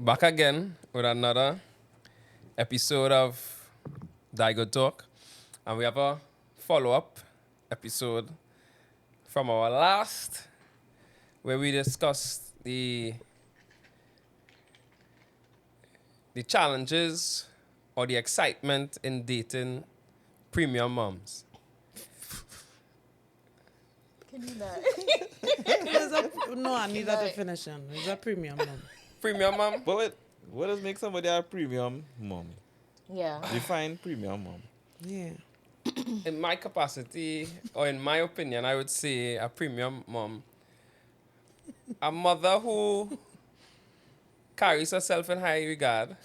Back again with another episode of Dai Good Talk. And we have a follow-up episode from our last where we discussed the challenges or the excitement in dating premium moms. Can you not? No, I need that definition. It's a premium mom. Premium mom? But wait, what does make somebody a premium mom? Yeah. Define premium mom. Yeah. In my capacity, or in my opinion, I would say a premium mom. A mother who carries herself in high regard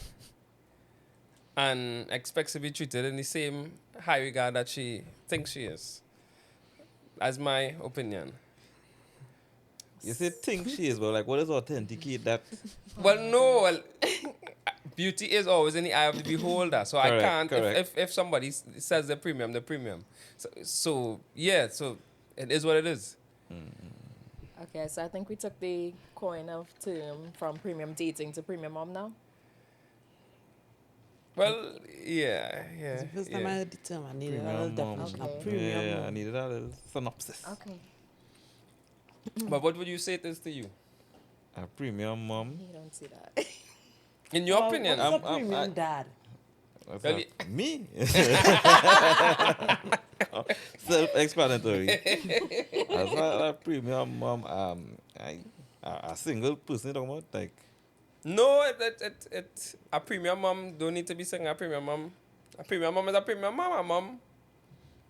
and expects to be treated in the same high regard that she thinks she is. That's my opinion. You say think she is, but like, what does authenticate that? Well, no. Well, beauty is always in the eye of the beholder. So Correct, I can't, correct. if somebody says the premium, the premium. So it is what it is. Okay, so I think we took the coin of term from premium dating to premium mom now. Well, yeah. It's the first time I heard the term. I needed a little Premium mom. definition Okay. of premium Yeah, I mom. needed a little synopsis. Okay. But what would you say it is to you? A premium mom. You don't see that. In your Well, opinion? what's a I'm- premium dad? What's Well, that? Me? Self-explanatory. As a premium mom, a single person talking about like. No, a premium mom don't need to be saying a premium mom. A premium mom is a premium mom, a mom.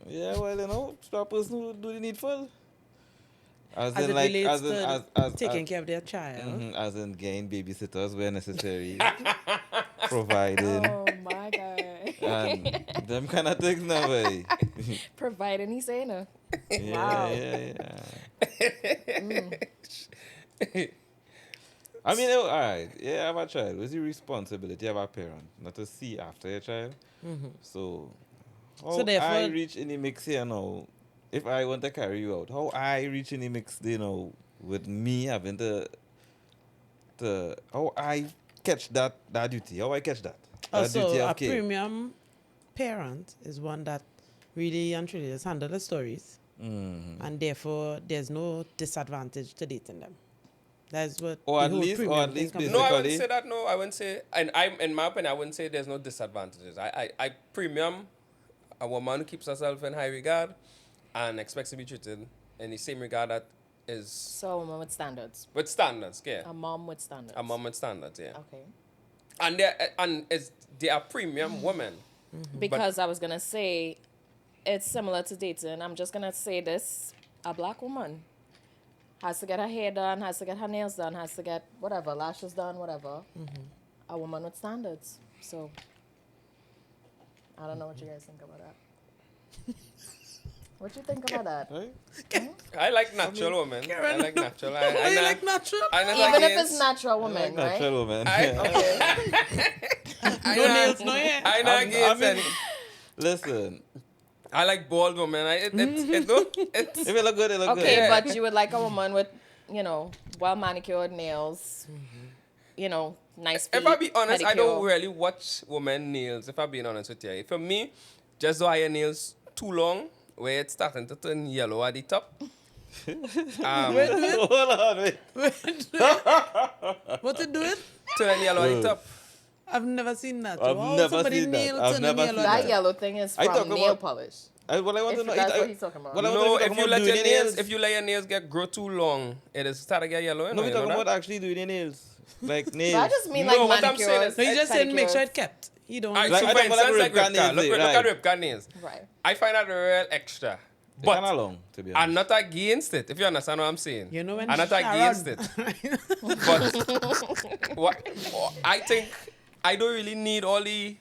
Yeah, well, you know, it's a person who do the needful. As it relates to as taking care of their child. as in getting babysitters where necessary, providing, Oh my god. and them kind of things now, boy. Providing he's saying no. Yeah, Wow. yeah. I mean, all right, yeah, have a child. What's the responsibility of a parent? Not to see after your child. So, how So therefore- I reach in the mix here now, if I want to carry you out, how I reach in the mix, you know, with me having how I catch that duty, how I catch that. That duty Also, of a care. premium parent is one that really and truly just handle the stories. And therefore, there's no disadvantage to dating them. That's what Or the at whole least- premium or at thing least comes No, I from. wouldn't say that. No, I wouldn't say. And in my opinion, I wouldn't say there's no disadvantages. I premium a woman who keeps herself in high regard and expects to be treated in the same regard that is So a woman with standards. with standards. Yeah, A mom with standards. a mom with standards. Yeah, Okay. and they are premium women. Because I was gonna say it's similar to dating. I'm just gonna say this. A black woman has to get her hair done, has to get her nails done, has to get whatever, lashes done, whatever. A woman with standards. So I don't know what you guys think about that. What you think about that? Right? I like natural women. I like natural. Oh, you like natural? I not Even if against- it's natural I woman, like right? natural woman. I No not- nails, no hair. I not against any. Listen, I like bald women. It don't. It's, if it look good, it look Okay, good. but you would like a woman with, well manicured nails, nice feet. if I be honest, I don't pedicure. really watch women nails. If I'm being honest with you, for me, just though I have nails too long, where it's starting to turn yellow at the top. Hold on, wait. What you doing? Turn yellow at the top. I've never seen that. I've Wow, never somebody seen that. nail I've turning never yellow. seen That that. yellow thing is I from talk nail about- polish. What I want to If know, that's what he's talking about. what I want No, to if you let your doing nails, if you let your nails grow too long, it is start to get yellow. You No, know, we you know talking that? about actually doing your nails. Like nails. But I just mean No, like what I'm saying manicures. is- So you just said make sure pedicures. it kept. You don't. Alright, Like, so I for don't want instance, like Ripka Ripka, nails, look right. at Ripka nails. Right. I find that real extra. But But long, to be I'm honest. not against it, if you understand what I'm saying. You know when I'm not Sharon- against it. But I think I don't really need all the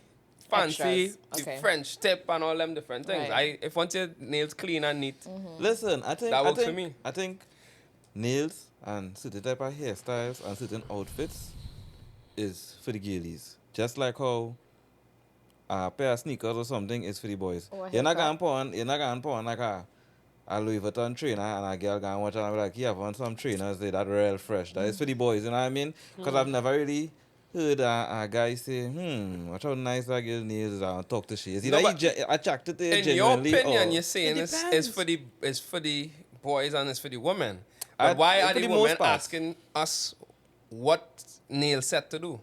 fancy, Extras. the Okay. French tip and all them different things. Right. If once your nails clean and neat, Listen, I think That works I for think, me. I think nails and certain type of hairstyles and certain outfits is for the girlies. Just like how a pair of sneakers or something is for the boys. Or a You're not haircut. gonna put on like a Louis Vuitton trainer and a girl gonna watch and be like, yeah, I want some trainers, they that real fresh. That is for the boys, you know what I mean? Because I've never really heard a guy say, watch how nice that girl nails are, talk to she. Is he No, like but attracted to it in your genuinely? opinion, Or you're saying It it's depends. for the boys and it's for the women. But why are for the the most women part. asking us what nail set to do?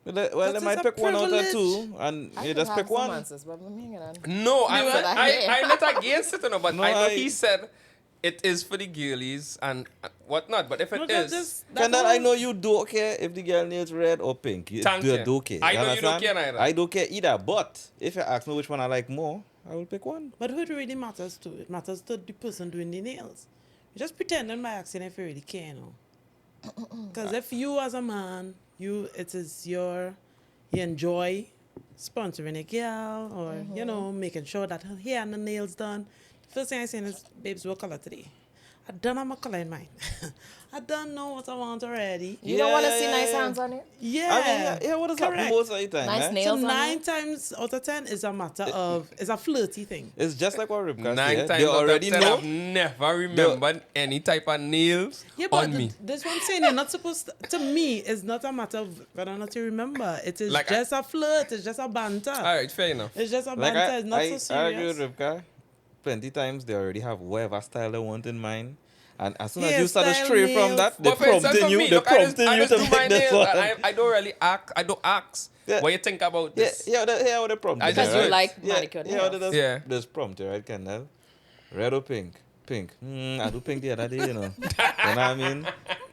Well, they Because might it's a pick one out of privilege. two, and I you could just have pick some one. answers, but I'm hanging on. No, But I'm not against it, no, but No, I know I- he said it is for the girlies and whatnot. But if No, it that is, just that Kendall, I whole- know you don't care if the girl nails red or pink. Thank You you. don't care. I know you don't understand? care neither. I don't care either. But if you ask me which one I like more, I will pick one. But who it really matters to? It matters to the person doing the nails. You just pretending by asking if you really care, no. Because if you as a man, you enjoy sponsoring a girl or making sure that her hair and the nails done. The first thing I say is, babes, what color today? I don't have my color in mind. I don't know what I want already. You don't want to Yeah, see yeah, nice yeah. hands on it? Yeah. I mean, yeah, what is happening correct. most of the time? Nice eh? nails. So on 9 it? times out of 10 is a matter of, it's a flirty thing. It's just like what Ribka 9 said. times They out of already 10, know. I've never remembered any type of nails Yeah, but on me. this one I'm saying, you're not supposed to me, it's not a matter of whether or not you remember. It is Like just a flirt, it's just a banter. All right, fair enough. It's just a Like banter, it's not so I agree serious. with Ribka. Plenty times they already have whatever style they want in mind. And as soon as you start to Hairstyle, stray from nails. that, they're But for instance, prompting for you, me, they're look, I prompting you just to do my pick this nails. one. And I don't really ask. I don't ask. Yeah. What you think about Yeah, this? yeah, what they prompt I you, just Because you right. like Yeah, manicured yeah, nails. Yeah. there's prompt, right, Kendall? Red or pink? Pink. I do pink the other day, you know. You know what I mean?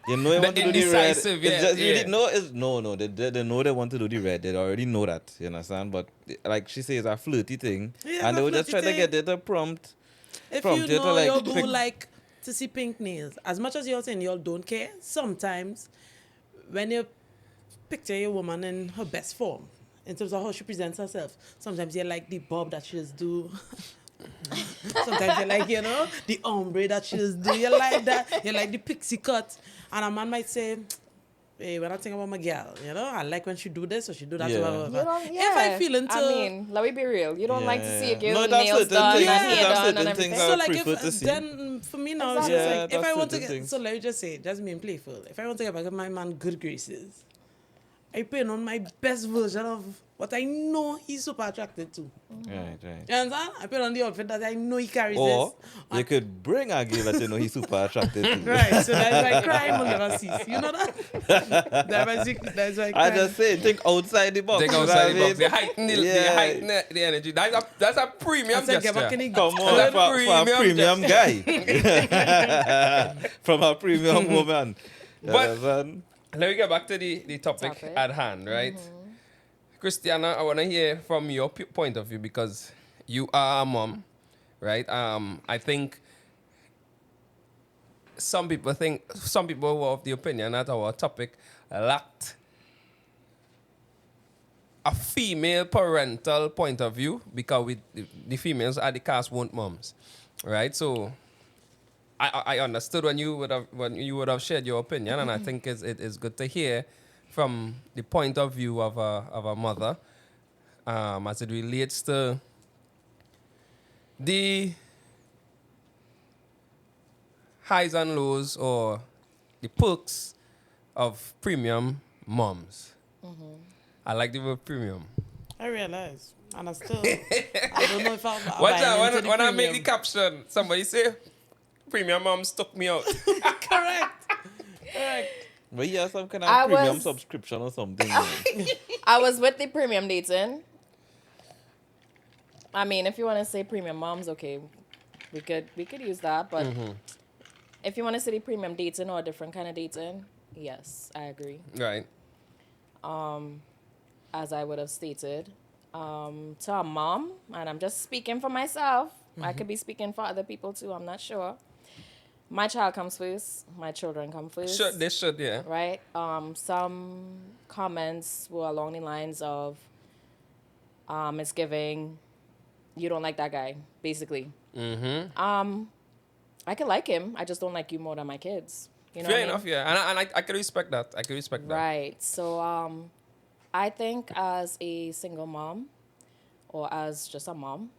You know you want to do the red. It's indecisive, yeah, just yeah. really no. They know they want to do the red. They already know that. You understand? But like she says, a flirty thing, Yeah, and it's they a will just try flirty to get thing. it to prompt. If Prompt you you to, know like, your boo pick- like to see pink nails, as much as you're saying y'all don't care, sometimes when you picture your woman in her best form, in terms of how she presents herself, sometimes you like the bob that she just do. Sometimes you like, the ombre that she just do. You like that. You like the pixie cut. And a man might say, hey, when I think about my girl, I like when she do this or she do that. Yeah. Blah, blah, blah. You don't, If I feel into... I mean, let me be real. You don't like to see a Yeah. girl No, that's nails certain done things. and Yeah. hair That's done and certain everything. things I So would like prefer if to see. then for me now Exactly. it's just Yeah, like if that's I want to certain get things. so let me just say just being playful. If I want to get back at my man good graces, I put on my best version of what I know he's super attracted to. Right. You understand? I put on the outfit that I know he carries Or this. you could bring a girl that you know he's super attracted to. Right, so that's why crime will never cease. You know that? That's why I crime. just say, think outside the box. Think you know outside what the I box. They mean? heighten the, Yeah. they heighten the energy. That's a premium I said, get back gesture. in the Come on, That's for a premium premium guy. From a premium woman. You But- understand? Let me get back to the topic Topic. at hand, right? Christiana, I want to hear from your point of view because you are a mom, right? I think some people were of the opinion that our topic lacked a female parental point of view because the females are the cast weren't moms, right? So I understood when you would have shared your opinion, and I think it is good to hear from the point of view of a mother as it relates to the highs and lows or the perks of premium moms. I like the word premium. I realize. And I still I don't know if I'm Watch buying out, into the when I make the premium. caption, somebody say, premium moms took me out. Correct. But yeah, some kind of I premium was- subscription or something. I was with the premium dating. I mean, if you want to say premium moms, okay, we could use that. But if you want to say the premium dating or a different kind of dating, yes, I agree. Right. As I would have stated, to a mom, and I'm just speaking for myself. I could be speaking for other people too. I'm not sure. My child comes first. My children come first. They should, yeah. Right? Some comments were along the lines of, it's giving, you don't like that guy, basically. Mm-hmm. I can like him. I just don't like you more than my kids. You know Fair what I mean? enough, yeah. And I can respect that. I can respect that. Right. So I think as a single mom or as just a mom,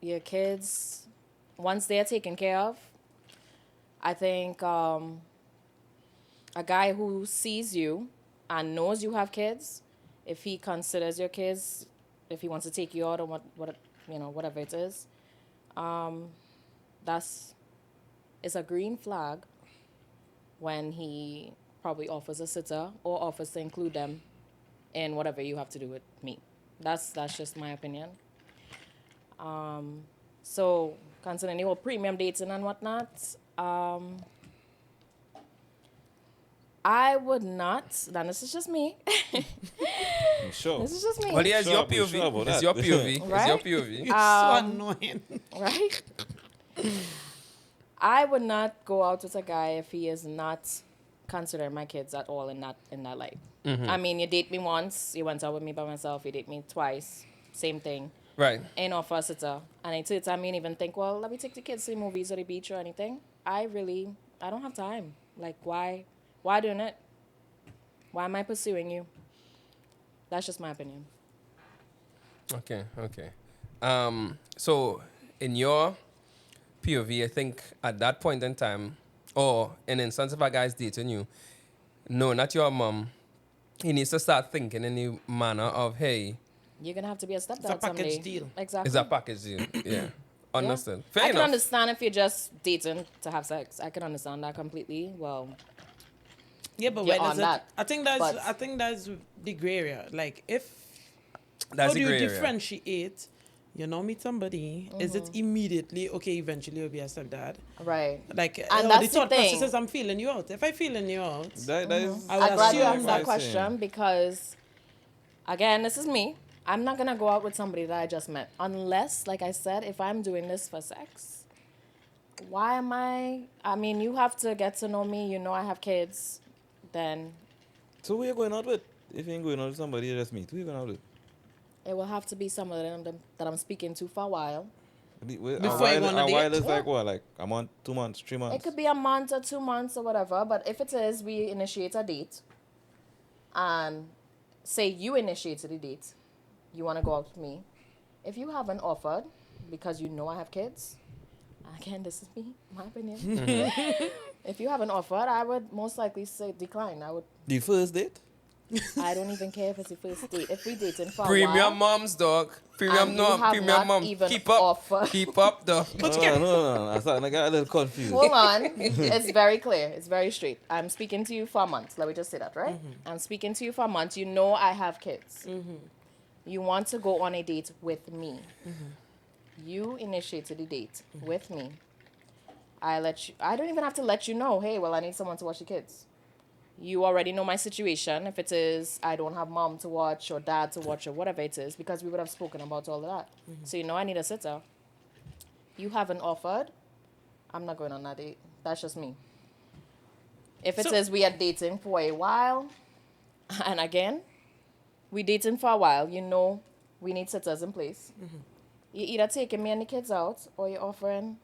your kids, once they're taken care of, I think a guy who sees you and knows you have kids, if he considers your kids, if he wants to take you out or what whatever it is, that's it's a green flag when he probably offers a sitter or offers to include them in whatever you have to do with me. That's just my opinion. So concerning your premium dating and whatnot, I would not. Now this is just me. I'm sure. This is just me. Well, yeah, it's your Sure, I'm POV. sure about It's that. your POV. It's your Right? POV. It's so annoying. Right? I would not go out with a guy if he is not considering my kids at all in that light. I mean, you date me once, you went out with me by myself, you date me twice, same thing. Right. Ain't offer a sitter. And I take time, you even think, well, let me take the kids to the movies or the beach or anything. I don't have time. Like, why doing it? Why am I pursuing you? That's just my opinion. Okay. So in your POV, I think at that point in time, or in instance if a guy's dating you, no, not your mom, he needs to start thinking in the manner of, hey, You're gonna have to be a stepdad It's a package someday. deal. Exactly. it's a package deal. Yeah. Understood. Fair I can enough. understand if you're just dating to have sex. I can understand that completely. Well, Yeah, but You're where on does it? that. I think that's the gray area. Like if That's how the do you gray area. differentiate? You know, meet somebody. Is it immediately okay? Eventually, you'll be a stepdad. right. Like, And the that's the thought process thing. is I'm feeling you out. If I feeling you out, That is. I would I'm glad you assume asked that I question because, again, this is me. I'm not gonna go out with somebody that I just met unless, like I said, if I'm doing this for sex. Why am I? I mean, you have to get to know me. You know, I have kids. Then So who you going out with? If you ain't going out with somebody, you just meet. Who you going out with? it will have to be someone that I'm speaking to for a while. Before you go on a a date? while is Yeah. like what? Like a month, 2 months, 3 months? It could be a month or 2 months or whatever, but if it is, we initiate a date. And say you initiated the date, you want to go out with me. If you haven't offered, because you know I have kids, again, this is me, my opinion. If you haven't offered, I would most likely say decline. The first date? I don't even care if it's the first date. If we dating for a Premium while, moms, dog. Premium And you have premium not mom. even Keep up. offered. Keep up, though. No. I started to get a little confused. hold on. It's very clear. It's very straight. I'm speaking to you for a month. Let me just say that, right? I'm speaking to you for a month. You know I have kids. You want to go on a date with me. You initiated the date with me. I don't even have to let you know, hey, well, I need someone to watch the kids. You already know my situation. If it is, I don't have mom to watch or dad to watch or whatever it is, because we would have spoken about all of that. So you know I need a sitter. You haven't offered, I'm not going on that date. That's just me. If it So- says we are dating for a while, and again, we dating for a while, you know we need sitters in place. You're either taking me and the kids out or you're offering.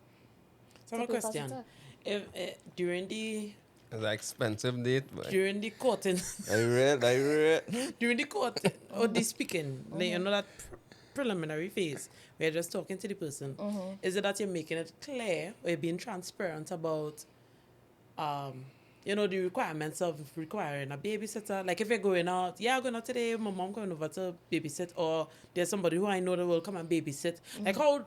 so I have a Take it question. past If during the It's an expensive date, but courting, I read. during the court or the speaking, you know that preliminary phase where you're just talking to the person. Is it that you're making it clear or you're being transparent about the requirements of requiring a babysitter? Like if you're going out, I'm going out today, my mom going over to babysit, or there's somebody who I know that will come and babysit. Like how,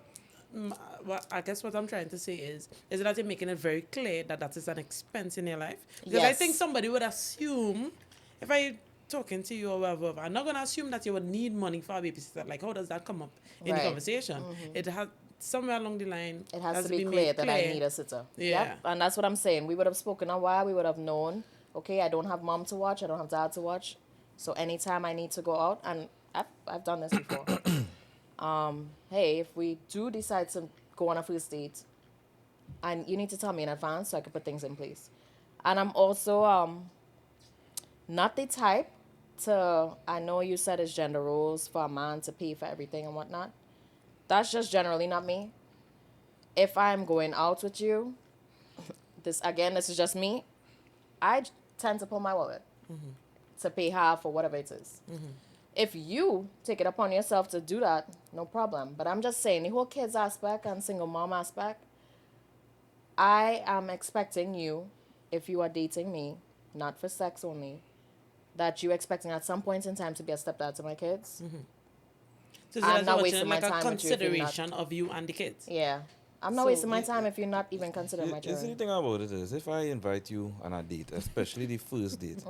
I guess what I'm trying to say is it that you're making it very clear that is an expense in your life? Because I Yes. think somebody would assume, if I talking to you or whatever, I'm not going to assume that you would need money for a babysitter. Like how does that come up in the Right. conversation? It has, somewhere along the line, It has to be made clear that I need a sitter. Yeah. Yep. And that's what I'm saying. We would have spoken a while. We would have known, okay, I don't have mom to watch. I don't have dad to watch. So anytime I need to go out, and I've done this before. Hey, if we do decide to go on a first date, and you need to tell me in advance so I can put things in place. And I'm also not the type to, I know you said it's gender roles for a man to pay for everything and whatnot. That's just generally not me. If I'm going out with you, this is just me. I tend to pull my wallet to pay half or whatever it is. If you take it upon yourself to do that, no problem. But I'm just saying, the whole kids aspect and single mom aspect, I am expecting you, if you are dating me, not for sex only, that you expecting at some point in time to be a stepdad to my kids. So I'm that's not what wasting you're my like a time with you if you're not- consideration of you and the kids. Yeah. I'm not So, wasting my yeah, time if you're not even considering my You see, the children. thing about it is, if I invite you on a date, especially the first date,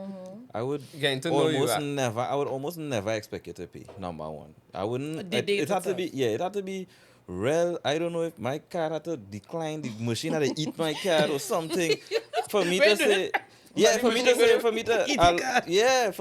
I would Getting to know you. I would almost never expect you to pay. Number one, I wouldn't. The date It had to itself. be, it had to be real. I don't know if my car had to decline, the machine had to eat my car or something, for me to say. Yeah, for me to say, for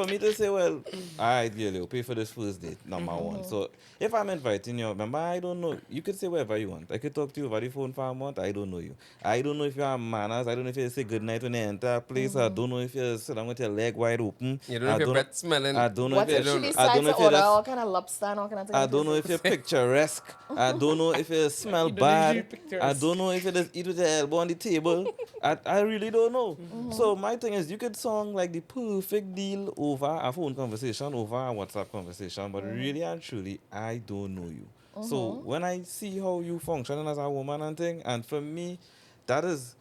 me to say, well, all right, girl, you'll pay for this first date, number one. So if I'm inviting you, remember, I don't know. You could say whatever you want. I could talk to you over the phone for a month. I don't know you. I don't know if you have manners. I don't know if you say good night when you enter a place. I don't know if you sit down with your leg wide open. You don't know if your breath smelling. I don't know What if if you. she I decides don't know to if you order just. all kind of lobster and all kind of things? I don't know if you're picturesque. I don't know if you smell You don't know if you're bad. I picturesque. don't know if you just eat with your elbow on the table. I really don't know. So my thing is, you could song like the perfect deal over a phone conversation, over a WhatsApp conversation, but really and truly, I don't know you. So when I see how you functioning as a woman and thing, and for me, that is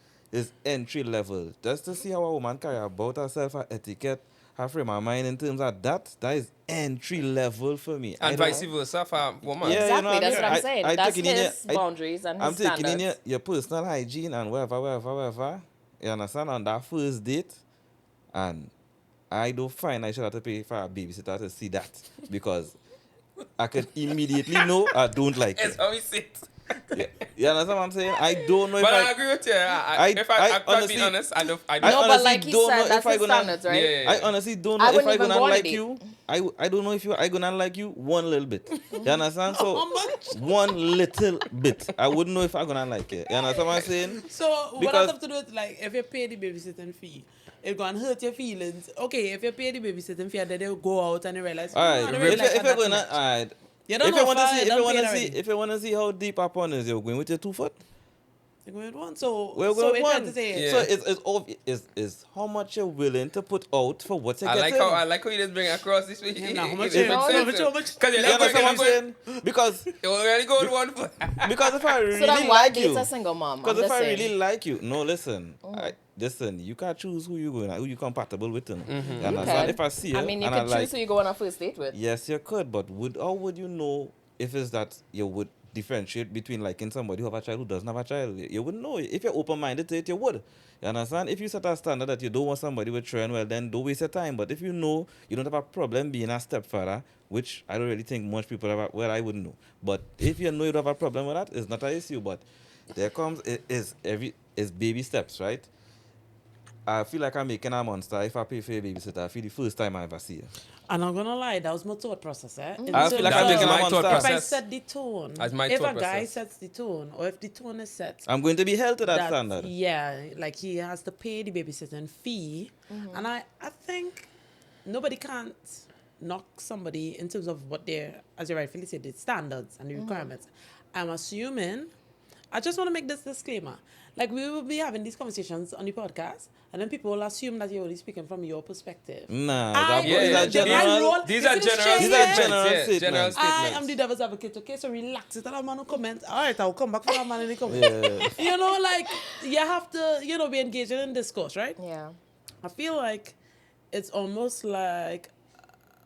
entry level. Just to see how a woman carry about herself, her etiquette, her frame of mind in terms of that is entry level for me. And I don't- vice versa for a woman. Yeah, Exactly, you know what I that's mean? what I'm saying. I That's taking in his your- boundaries and his I'm taking in standards. your personal hygiene and whatever. You understand? On that first date, and I don't find I should have to pay for a babysitter to see that, because I could immediately know I don't like That's it. how we sit. You understand what I'm saying? I don't know if But I I agree with you. I If I'm honestly- being honest, I don't. I No, but honestly like he don't know said, if that's I his gonna- standards, right? Yeah. I honestly don't I know if wouldn't I even gonna go on a like date. you. I don't know if I gonna like you one little bit. You understand? So How much? one little bit. I wouldn't know if I gonna like it. You understand what I'm saying? So what Because- I have to do is, like, if you pay the babysitting fee, it's gonna hurt your feelings. Okay, if you pay the babysitting fee, and then they'll go out and you realize, All right. I don't really If like you're her that gonna, much. all right. You don't If you want to offer, see, you if you don't want pay to it see, already. if you want to see how deep upon is, you're going with your 2 foot. You're going with one. So We're so going we're with trying one. to say, Yeah. So it's how much you're willing to put out for what you're I like getting. how you just bring across this week. Yeah, now, how much It you- makes how sense, much- though. how much- 'Cause you're You not understand what I'm going. saying? Because You're already going one foot. because if I really So then why like date you, a single mom? because I'm if just I saying. really like you, no, listen, listen, you can't choose who you going, who you compatible with. You know? You You understand? can. If I see you, I mean, you and I could like, choose who you go on a first date with. yes, you could, but how would you know if it's that you would differentiate between liking somebody who have a child who doesn't have a child? You wouldn't know. If you're open-minded to it, you would. You understand? If you set a standard that you don't want somebody with children, well, then don't waste your time. But if you know you don't have a problem being a stepfather, which I don't really think much people have, well, I wouldn't know. But if you know you don't have a problem with that, it's not an issue. But there comes, is baby steps, right? I feel like I'm making a monster if I pay for a babysitter. I feel the first time I ever see her. and I'm gonna lie, that was my thought process, eh? In I feel terms like I'm of- making a my thought monster. If I process. set the tone, That's my if a thought guy process. sets the tone, or if the tone is set, I'm going to be held to that standard. yeah, like he has to pay the babysitting fee, and I think nobody can't knock somebody in terms of what their, as you rightfully said, the standards and the requirements. I'm assuming. I just want to make this disclaimer. Like, we will be having these conversations on the podcast, and then people will assume that you're only speaking from your perspective. Nah, I- Yeah, these yeah, are yeah. general. These You are see this general chain These are here? general statements. Yeah, general statements. I statements. am the devil's advocate, okay? So relax. It's a man who comment. All right, I'll come back for that man in the comment. Yeah. You know, like, you have to, be engaging in discourse, right? Yeah. I feel like it's almost like,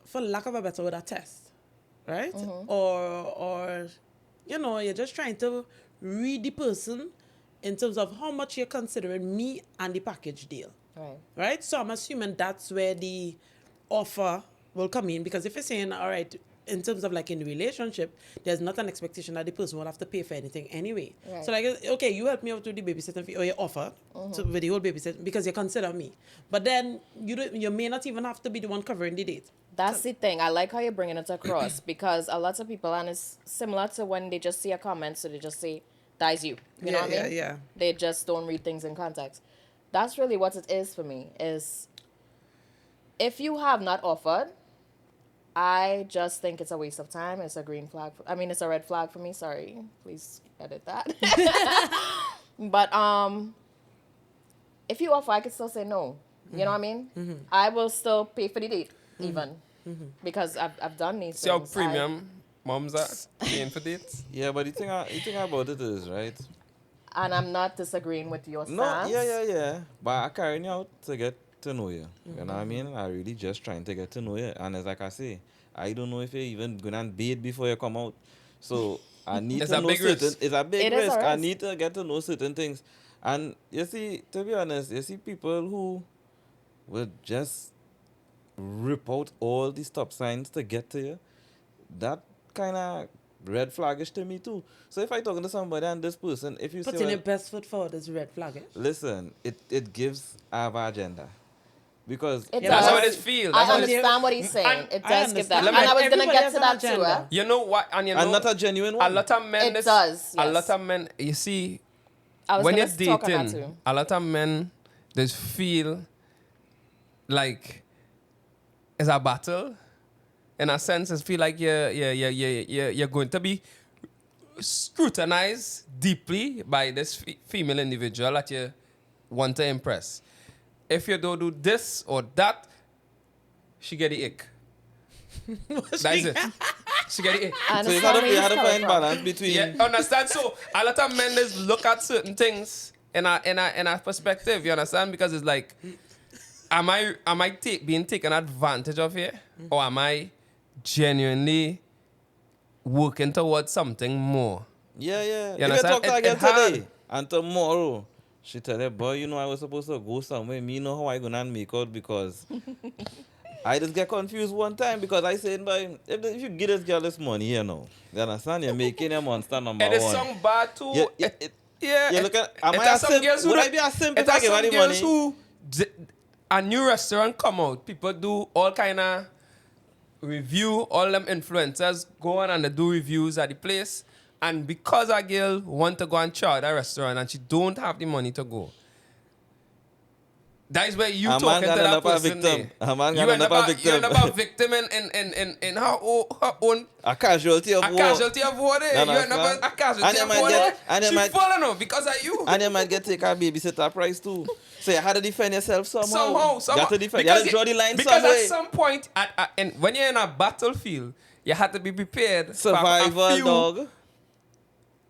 for lack of a better word, a test, right? Or you're just trying to read the person in terms of how much you're considering me and the package deal, Right. right? So I'm assuming that's where the offer will come in, because if you're saying, all right, in terms of like in the relationship, there's not an expectation that the person will have to pay for anything anyway. Right. So like, okay, you help me out with the babysitting fee, or you offer to, with the whole babysitting, because you consider me. But then you may not even have to be the one covering the date. That's the thing. I like how you're bringing it across because a lot of people, and it's similar to when they just see a comment, so they just say, "That's you." You know what I mean? Yeah. They just don't read things in context. That's really what it is for me. Is if you have not offered, I just think it's a waste of time. It's a green flag. It's a red flag for me. Sorry, please edit that. But if you offer, I could still say no. You know what I mean? I will still pay for the date, even because I've done these See how things. premium moms are paying for dates? Yeah, but the thing about it is, right? And I'm not disagreeing with your No, stance. yeah. But I carrying you out to get to know you. You know what I mean? I really just trying to get to know you. And as like I say, I don't know if you're even gonna bathe before you come out. So I need It's to a know big certain. risk. It's a big It is a risk. I risk. need to get to know certain things. And you see, to be honest, you see people who will just rip out all the stop signs to get to you. That kind of red flaggish to me too. So if I talking to somebody and this person, if you say, Putting well, your best foot forward is red flag. listen, it gives our agenda. Because It Yeah, That's does. how it is feel. I That's how it is. understand what he's saying. And It I does give that. understand. And I was going to Everybody get has to an that too. agenda. You know what? And you know, and not a genuine one. a lot of men. It does, A yes. lot of men. You see, I was when going you're to talk on that dating, too. a lot of men just feel like it's a battle. In a sense, it's feel like you're going to be scrutinized deeply by this female individual that you want to impress. If you don't do this or that, she get the ick. That is it. She get the ick. I So you understand had where he's to coming find from. balance between. Yeah, understand? So a lot of men just look at certain things in a perspective, you understand? Because it's like, am I being taken advantage of here? Or am I genuinely working towards something more? Yeah, yeah. You If you understand? talk to a It girl hard. today and tomorrow, she tell you, boy, you know I was supposed to go somewhere. Me know how I gonna make out because I just get confused one time because I said, boy, if you give this girl this money, you know, you understand? You're making a monster number It is one. some bad too. Yeah, yeah, Yeah, you look at. Am it I a has some simp? girls who Would I don't- be a simp it if I has give her some the girls money? who a new restaurant come out, people do all kind of review, all them influencers go on and they do reviews at the place, and because a girl want to go and try that restaurant and she don't have the money to go, that is where you A man talking to gonna that end up a person victim. there. A man You gonna end end up up a you end victim. up a victim in her own A casualty of a war. casualty of war there. You You end up understand? a And casualty you of might war get- there. and you She might- falling off because of you. And you might get take a babysitter price too. So you had to defend yourself somehow. Somehow. You have to defend. You have to draw the line because somewhere. at some point, and when you're in a battlefield, you have to be prepared Survival, for dog.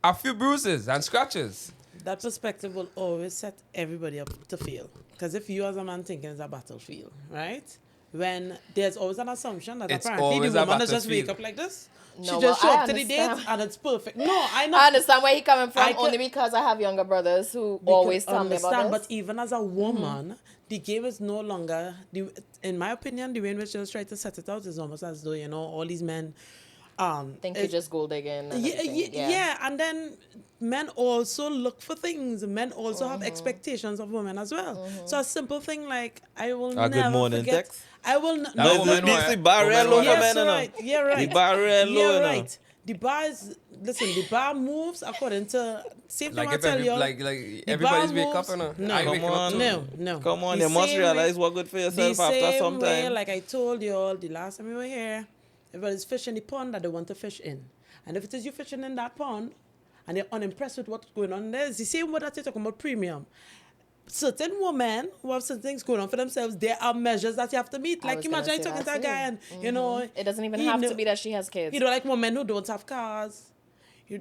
a few bruises and scratches. That perspective will always set everybody up to fail. Because if you as a man thinking it's a battlefield, right? When there's always an assumption that It's apparently always the a woman does just wake battlefield. up like this. No, She just well, show I up to the date understand. and it's perfect. No, I know. I understand where he's coming from, I can- only because I have younger brothers who Because always tell me about But this. even as a woman, the game is no longer, in my opinion, the way in which they try to set it out is almost as though, all these men Think you're just gold digging. And yeah, everything. yeah, and then men also look for things. Men also have expectations of women as well. So a simple thing like I will A good never morning forget. text. I will That no, woman This why- the bar woman low why- for yes, men, you know. right. Yeah, right. The bar real low, yeah, you know. right. The bar is the bar moves according to same thing Like I if tell every, you. like the everybody's bar wake up moves- and no. I Come waking up on. too. No. Come on, The you must same realize way- what good for the yourself after same some way, time. like I told you all the last time we were here, everybody's fish in the pond that they want to fish in. And if it is you fishing in that pond and you're unimpressed with what's going on there, it's the same way that you're talking about premium. Certain women who have certain things going on for themselves, there are measures that you have to meet. I Like was gonna imagine say you're talking to that a guy too. and, It doesn't even he have know- to be that she has kids. like women who don't have cars.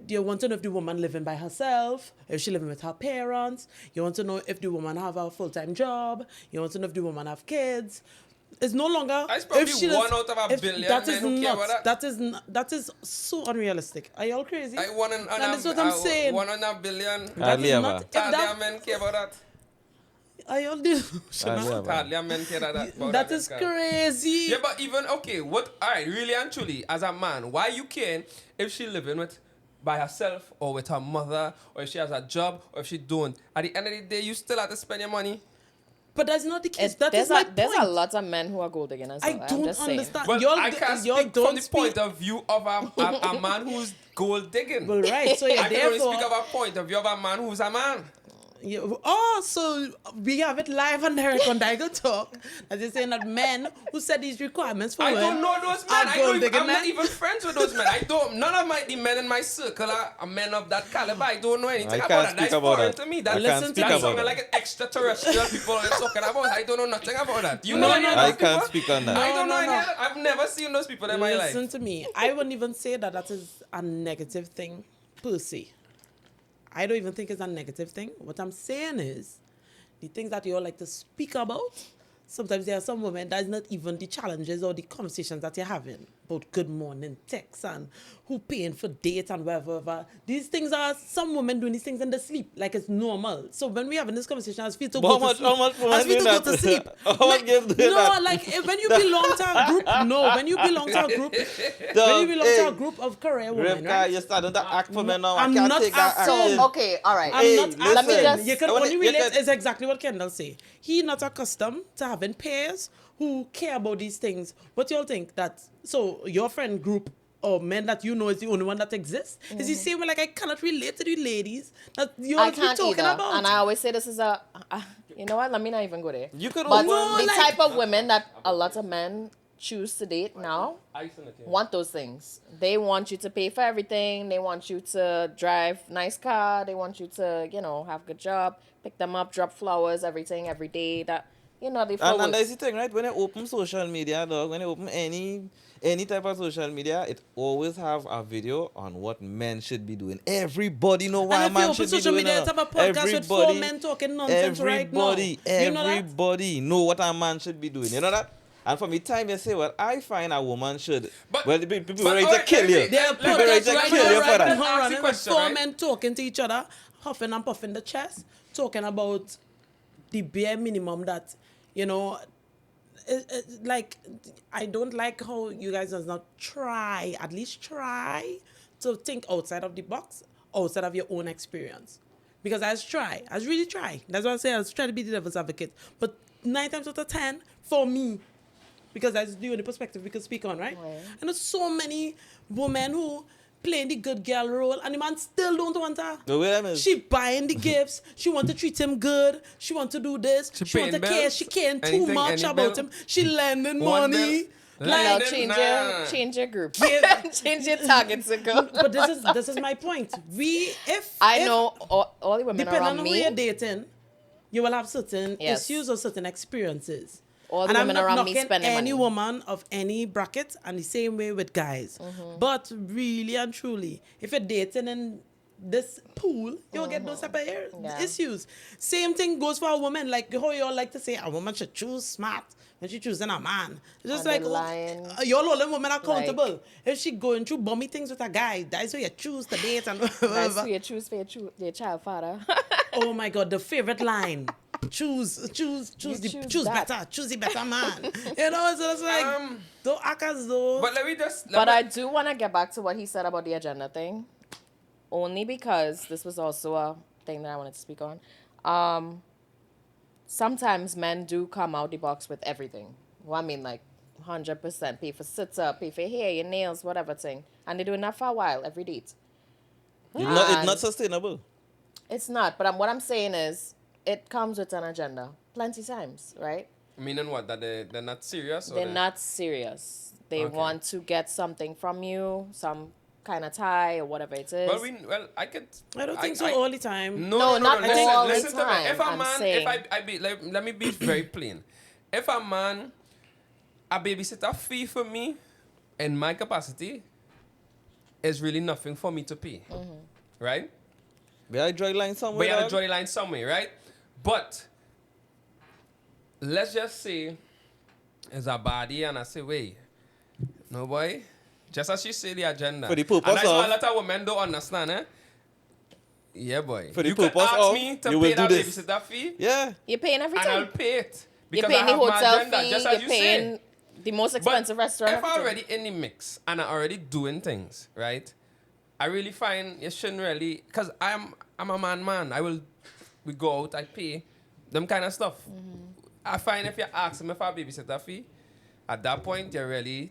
You want to know if the woman living by herself, if she living with her parents. You want to know if the woman have a full-time job. You want to know if the woman have kids. It's no longer. That's probably if she one does- out of a if billion that men is who care not. about That is so unrealistic. Are y'all crazy? I want And that's what I'm saying. 1 in a billion. That Hardly is ever. not. If Hardly a that, men care about that. are y'all delusional? Hardly ever. Hardly a men care about That is kind of- crazy. Yeah, but even okay, what? All right, really and truly, as a man, why you can if she living with by herself or with her mother, or if she has a job, or if she don't? At the end of the day, you still have to spend your money. But that's not the case. That there's is my there's a point. lot of men who are gold digging as well. I I'm don't just saying. understand. Well, y'all, I can't y'all speak don't from the speak. point of view of a man who's gold digging. Well, right. So yeah, I can only therefore. speak of a point of view of a man who's a man. Yeah, oh, so we have it live on Derek on Dai Good Talk. As you're saying that men who set these requirements for I women don't know those are men. gold digging I'm not men. even friends with those men. I don't. None of the men in my circle are men of that caliber. I don't know anything I about can't that. That's speak about foreign that. to me. I That, can't Listen to speak me. that's about something that. like extraterrestrial people are talking about. I don't know nothing about that. You know No, any no, of no. those I can't people? speak on that. I don't know No, any no. of that. I've never seen those people in my Listen life. to me. I wouldn't even say that that is a negative thing per se. I don't even think it's a negative thing. What I'm saying is the things that you all like to speak about, sometimes there are some women that is not even the challenges or the conversations that you're having about good morning texts and who paying for dates and whatever. These things are some women doing these things in their sleep, like it's normal. So when we having this conversation, I feel to go to sleep. How much I feel to go to sleep. How much girls doing No, that? like when you belong to a group, when you belong to a group, when you belong to a group of career women, Rivka, right? you're starting to act for me now. I'm I can't not take that acting. action. So, okay, all right. I'm Hey, not listen. Let me just- you can I wanna- only you relate can- is exactly what Kendall say. He not accustomed to having peers who care about these things. What y'all think that so your friend group or men that you know is the only one that exists? Is the same way like I cannot relate to the ladies that you I always be can't talking either. about? And I always say this is you know what? Let me not even go there. You could But open- the like- type of women that a lot of men choose to date now want those things. They want you to pay for everything. They want you to drive nice car. They want you to, have good job, pick them up, drop flowers, everything every day. That they flow And that's with. the thing, right? When you open social media, dog, when you open any type of social media, it always have a video on what men should be doing. Everybody know what and a if you man open should be social doing. media, now. it's have a podcast with 4 men talking nonsense right now. Everybody You know that? know what a man should be doing. You know that? And from the time you say, well, I find a woman should, well, the people ready to kill you. There are People ready podcasts to right kill now, you for right that. now, Ask the running with question, 4 right? men talking to each other, huffing and puffing the chest, talking about the bare minimum that, like, I don't like how you guys does not at least try to think outside of the box, outside of your own experience. Because I really try. That's what I say, I was trying to be the devil's advocate. But 9 times out of 10, for me, because that's the only perspective we can speak on, right? Right. And there's so many women who playing the good girl role, and the man still don't want her. The way I mean- She buying the gifts. She want to treat him good. She want to do this. She She want to paying care. bills? She caring too Anything, much any about bill? him. She lending One money. bill? Now Like- change your group. Yeah. Change your target circle. But this is my point. I know all the women depending around on who you're me. dating, you will have certain Yes. issues or certain experiences. All the And I'm women not around me knocking spending any money. woman of any bracket, and the same way with guys. But really and truly, if you're dating in this pool, you'll get those type of Yeah. issues. Same thing goes for a woman. Like how you all like to say, a woman should choose smart when she choosing a man. It's just And like the line, you're holding women accountable. If she going through bummy things with a guy, that's who you choose to date and That's whatever. who you choose for your child father. Oh my God, the favorite line. Choose choose that. better. Choose the better man. So it's like, don't act as though. But let me just. But I do want to get back to what he said about the agenda thing, only because this was also a thing that I wanted to speak on. Sometimes men do come out the box with everything. Well, I mean, like 100% pay for sit-up, pay for hair, your nails, whatever thing. And they're doing that for a while, every date. It's And not sustainable. It's not, but what I'm saying is, it comes with an agenda. Plenty times, right? Meaning what? That they're not serious? Or They're not serious. They Okay. want to get something from you, some kind of tie or whatever it is. Well, I could. I don't think so all the time. No, not all the listen to me. time, If a I'm man, saying. let me be very plain. If a man, a babysitter fee for me, in my capacity, is really nothing for me to pay, right? We are drawing line somewhere. But you have dog. to draw the line somewhere, right? But let's just say it's a body, and I say, wait, no boy. Just as she say the agenda. For the purpose and that's why a of- lot of women don't understand, eh? Yeah, boy. For the you could purpose ask of, me to you pay will that do this. babysitter fee, Yeah. You're paying and everything. I'll pay it. You're Because paying I the have my hotel agenda, fee, just as you're you paying say. the most But expensive restaurant. if I'm everything. already in the mix and I'm already doing things, right? I really find you shouldn't really, because I'm a man. We go out, I pay them kind of stuff. I find if you ask me for a babysitter fee, at that point you're really,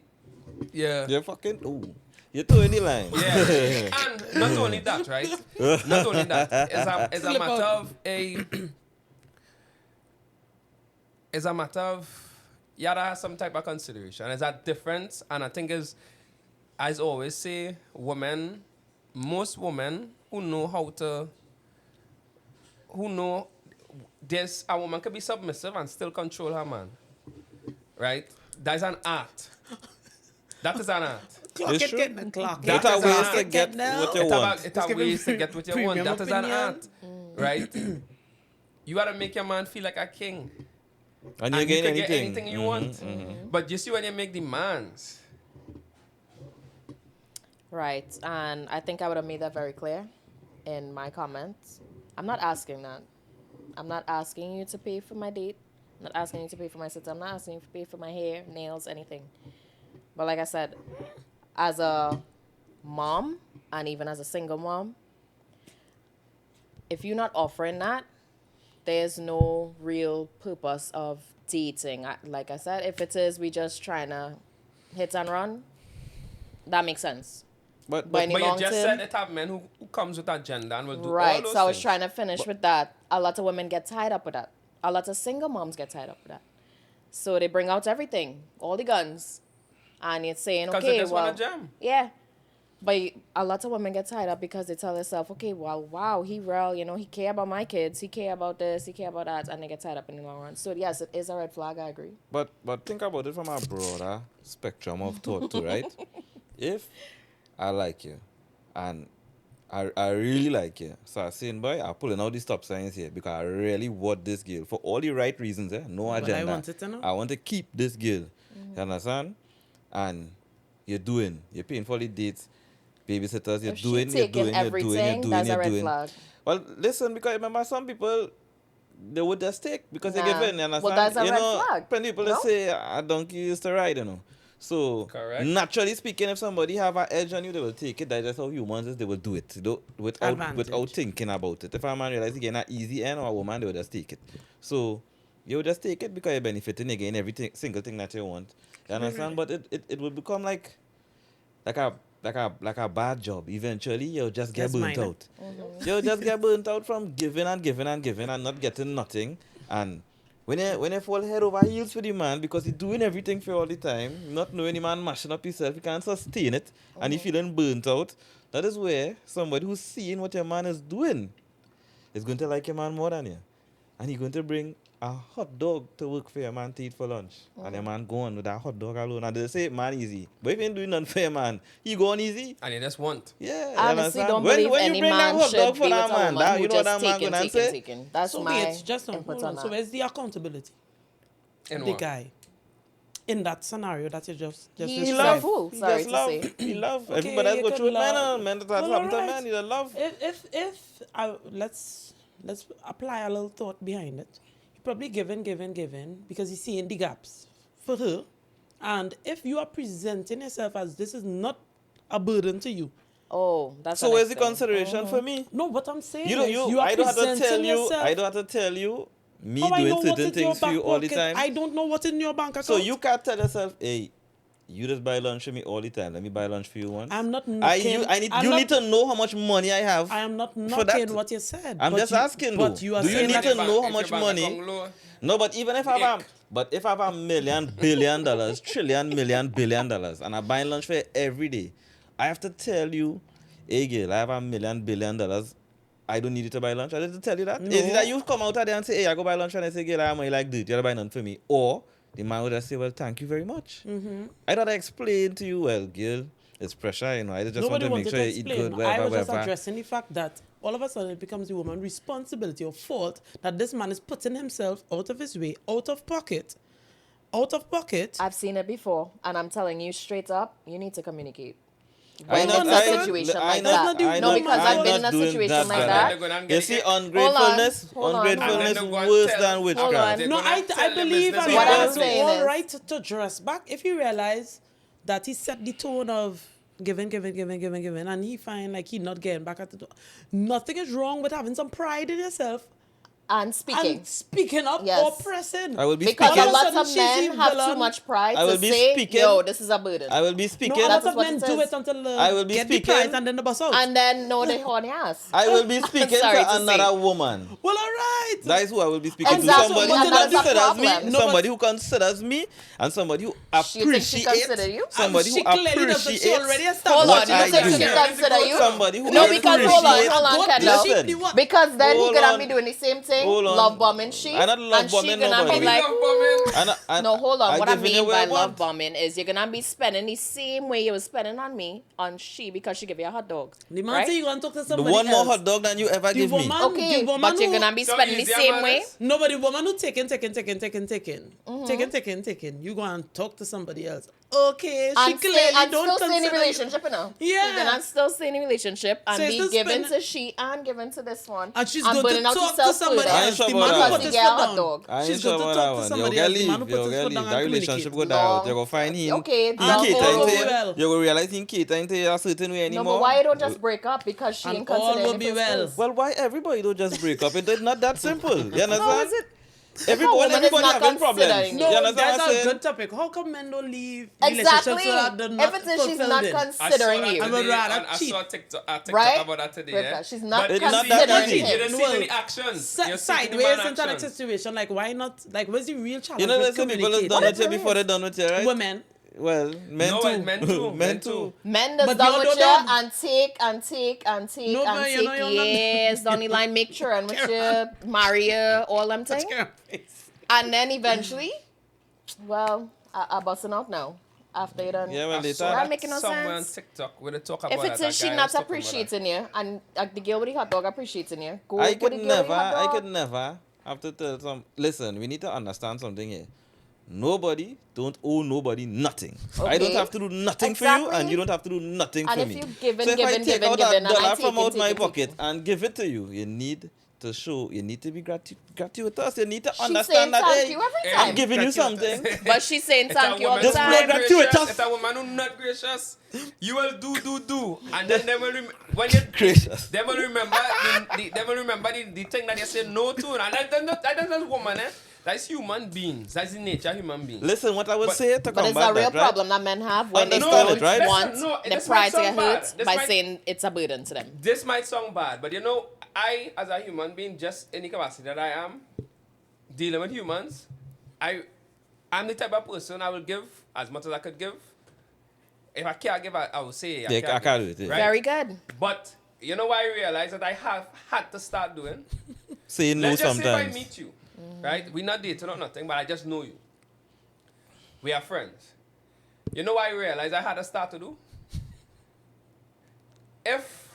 yeah. You're fucking. Ooh. You're towing the line. Yeah, and not only that, right? Not only that, it's a matter of it's a matter of you gotta have some type of consideration. It's a difference, and I think is, as I always say, most women who know there's a woman can be submissive and still control her man, right? That's an art. That is an art. Clock It's it, true. get the clock. That It's a is ways a- to get now. what you want. It's Just a give him ways to get what you want. premium That is an opinion. art, right? You gotta make your man feel like a king. And you and you gain could get anything. anything you want. But you see, when you make demands, Right. And I think I would have made that very clear in my comments. I'm not asking that. I'm not asking you to pay for my date. I'm not asking you to pay for my sit. I'm not asking you to pay for my hair, nails, anything. But like I said, as a mom and even as a single mom, if you're not offering that, there's no real purpose of dating. Like I said, if it is we just trying to hit and run, that makes sense. But But in the but you long just term, said it have men who comes with agenda and will do all right. those So I was things. trying to finish with that. A lot of women get tied up with that. A lot of single moms get tied up with that. So they bring out everything, all the guns, and it's saying, Because okay, they just well, want to jam. yeah. But a lot of women get tied up because they tell themselves, okay, well, wow, he real, he care about my kids, he care about this, he care about that, and they get tied up in the long run. So yes, it is a red flag. I agree. but think about it from a broader spectrum of thought too, right? If I like you and I really like you, so I'm saying, boy, I'm pulling out the stop signs here because I really want this girl for all the right reasons, no But I agenda. want it to know. I want to keep this girl. You understand? And you're paying for the dates, babysitters, If she taking everything, that's a red flag. Well, listen, because remember some people they would just take because they give Nah. in, you understand? Well, that's a red flag, Plenty people that no? say a donkey used to ride, So Correct. naturally speaking, if somebody have an edge on you, they will take it. That's just how humans is, they will do it. Without Advantage. thinking about it. If a man realize he getting an easy end or a woman, they will just take it. So you will just take it because you're benefiting again everything single thing that you want. You understand? But it will become like a bad job. Eventually, you'll just get That's burnt minor. out. You'll just get burnt out from giving and giving and giving and not getting nothing. And when you fall head over heels for the man because he's doing everything for you all the time, not knowing the man mashing up himself, he can't sustain it, and he feeling burnt out, that is where somebody who's seeing what your man is doing is going to like your man more than you. And he's going to bring a hot dog to work for your man to eat for lunch. And your man go on with that hot dog alone. And they say, man, easy. But if you ain't doing nothing for your man, he go on easy. And you just want. Yeah, you I honestly understand? don't When believe you any bring that man hot should dog be for with that a man, woman you who know what just that man taking, gonna taking, say? taking. That's So my wait, just input hold on on. that. So where's the accountability? In The what? guy in that scenario that you just He's He a described. fool. He Sorry just to love. say. He love. Okay, Everybody else you go could through it. Man, love. man, that's Well, happened to alright. man. He love. If I let's apply a little thought behind it. He probably giving because he's seeing the gaps for her. And if you are presenting yourself as this is not a burden to you, Oh, that's So the where's next the thing. consideration for me? no, what I'm saying You don't. is You. you are I don't have to tell presenting you. yourself. I don't have to tell you. Me How I doing know what's certain in your things for back you all the pocket? time. I don't know what's in your bank account. So you can't tell yourself, hey, you just buy lunch for me all the time. Let me buy lunch for you once. I'm not You knocking. need to know how much money I have. I am not for that. knocking what you said. I'm but just you, asking But though. you are Do you saying need that to know how If much your bank money? account low, No, but even if I have but if I have $1 million, trillion, million, $1 billion, and I buy lunch for you every day, I have to tell you, hey girl, I have $1 million. I don't need you to buy lunch. I need to tell you that. Is it No. that you come out there and say, hey, I go buy lunch, and I say, girl, I have money like this. You don't buy none for me. Or the man would just say, well, thank you very much. I thought I explained to you, well, girl, it's pressure, I just Nobody want to make wanted sure to you eat explain. good, whatever, I was just whatever. addressing the fact that all of a sudden it becomes the woman's responsibility or fault that this man is putting himself out of his way, out of pocket. I've seen it before, and I'm telling you straight up, you need to communicate. I When not- it's a I- situation I like not- that. That's not the No, woman. because I'm I've been in not a doing situation like bad. that. They're gonna You get see, it. ungratefulness Hold on. And is then they're gonna worse tell- than witchcraft. They're No, gonna I tell the believe business and What he I'm has saying all is- right to dress back if he realize that he set the tone of giving, and he find like he not getting back at the door. Nothing is wrong with having some pride in yourself And speaking. and speaking up Yes. or pressing. I will be Because speaking. a lot Sudden of men cheesy have too villain. much pride I will to be say, speaking. yo, this is a burden. I will be No, speaking. a That lot is of what men it do is. it until I will be get speaking. the prize and then the bus out. And then no, they horny ass. I will be speaking Sorry to to another say. woman. Well, all right. That is who I will be speaking Exactly, to. Somebody and who that is a considers me, problem. No, somebody who considers me, and somebody who She thinks she appreciates. consider you? Somebody She who clearly doesn't. She already appreciates. established. Hold on, what you I think do. she consider you? Somebody who No, because hold on, appreciates. hold on, God Kendall. bless you. Listen. Because then he Hold could have on. me doing the same thing bombing, Hold on. love bombing she, I not love and she bombing gonna nobody. be like, Love bombing. no, hold on. What I giving you mean what by I love want. bombing is you're gonna be spending the same way you were spending on me on she because she give you a hot dog. The man right? say you gonna talk to The somebody one more else. hot dog than you ever The give me. woman, Okay, the woman but you're who- gonna be So spending the easier, same man, way. is? No, but the woman who taking. You go and talk to somebody else. Okay, she And clearly and don't still stay in the consider you. relationship, you know. Yeah. You're gonna still stay in the relationship and So it's be still given spend- to she and given to this one. And she's going burning to out talk to yourself somebody further. I ain't else. sure The about man that who one. put his Yeah, foot hot down. dog. I She's ain't sure going to about talk that to one. somebody You else. gotta The man who leave. put his You foot gotta down leave. and That relationship communicate. go die out. You Long. go find him. Okay, He long catering all to will you. be well. You go realize he catering to you a certain way No, anymore. but why you don't just break up because she And ain't all considering will it be in the first well. place? Well, why everybody don't just break up? It's not that simple. You understand? How is it? Everybody woman is not having problems. considering You it. No, understand what that's I'm a saying? good topic. How come men don't leave Exactly. relationships that they're not Everything she's fulfilled not in? considering you. I would rather I cheat. saw TikTok Right? about that today. Rebecca, Yeah? she's not But you It's not see- that considering easy. You him. didn't see any actions. You're seeing the Sideways man into that actions. situation. Like, why not? Like, what's the real challenge? You know, with there's some people that's communicating? done What with you it before is? they're done with you, right? Women. Well, men No, too. men too. Men too. Men that's But done you with don't you know. and take and take and take No, and but you take know you're not- years down the line, make sure and with you, marry you, all them things. And then eventually, well, I busting out now. After you done. Yeah, well, I later. saw That that making no somewhere on sense. TikTok where they talk about If it that is she guy not was talking about that. appreciating you, and the girl with the hot dog appreciating you, go I with could the girl never, with the hot I dog. could never have to tell some. Listen, we need to understand something here. Nobody don't owe nobody nothing. I don't Okay. have to do nothing for you, and Exactly. you don't have to do nothing And for if me. you given, So if I given, take given, out given, that and I dollar take from it, out take my it, take pocket it. and give it to you, you need to show. You need to be gratuitous. You need to She's saying understand that. thank Hey, you every Hey, time. I'm giving you gratuitous. something. But she's saying It's a thank you all woman the who Display not time. gratitude. gracious. gratuitous. It's a woman who not gracious. You will do, and then they will when you Gracious. they will remember the thing that you say no to, and that's not woman, eh? That's human beings. That's the nature of human beings. Listen, what I would But- say to But combat it's a real that, right? problem that men have when they Understand don't it, right? want Listen, no, the this pride might to get sound bad. hurt This by might- saying it's a burden to them. This might sound bad, but you know, I, as a human being, just in the capacity that I am, dealing with humans, I'm the type of person I will give as much as I could give. If I can't give, I will say Yeah, I can't do it, yeah. Right? Very good. But you know what I realized that I have had to start doing? Say no Let's just say if I sometimes. meet you, right? We're not dating or nothing, but I just know you. We are friends. You know what I realized I had to start to do? If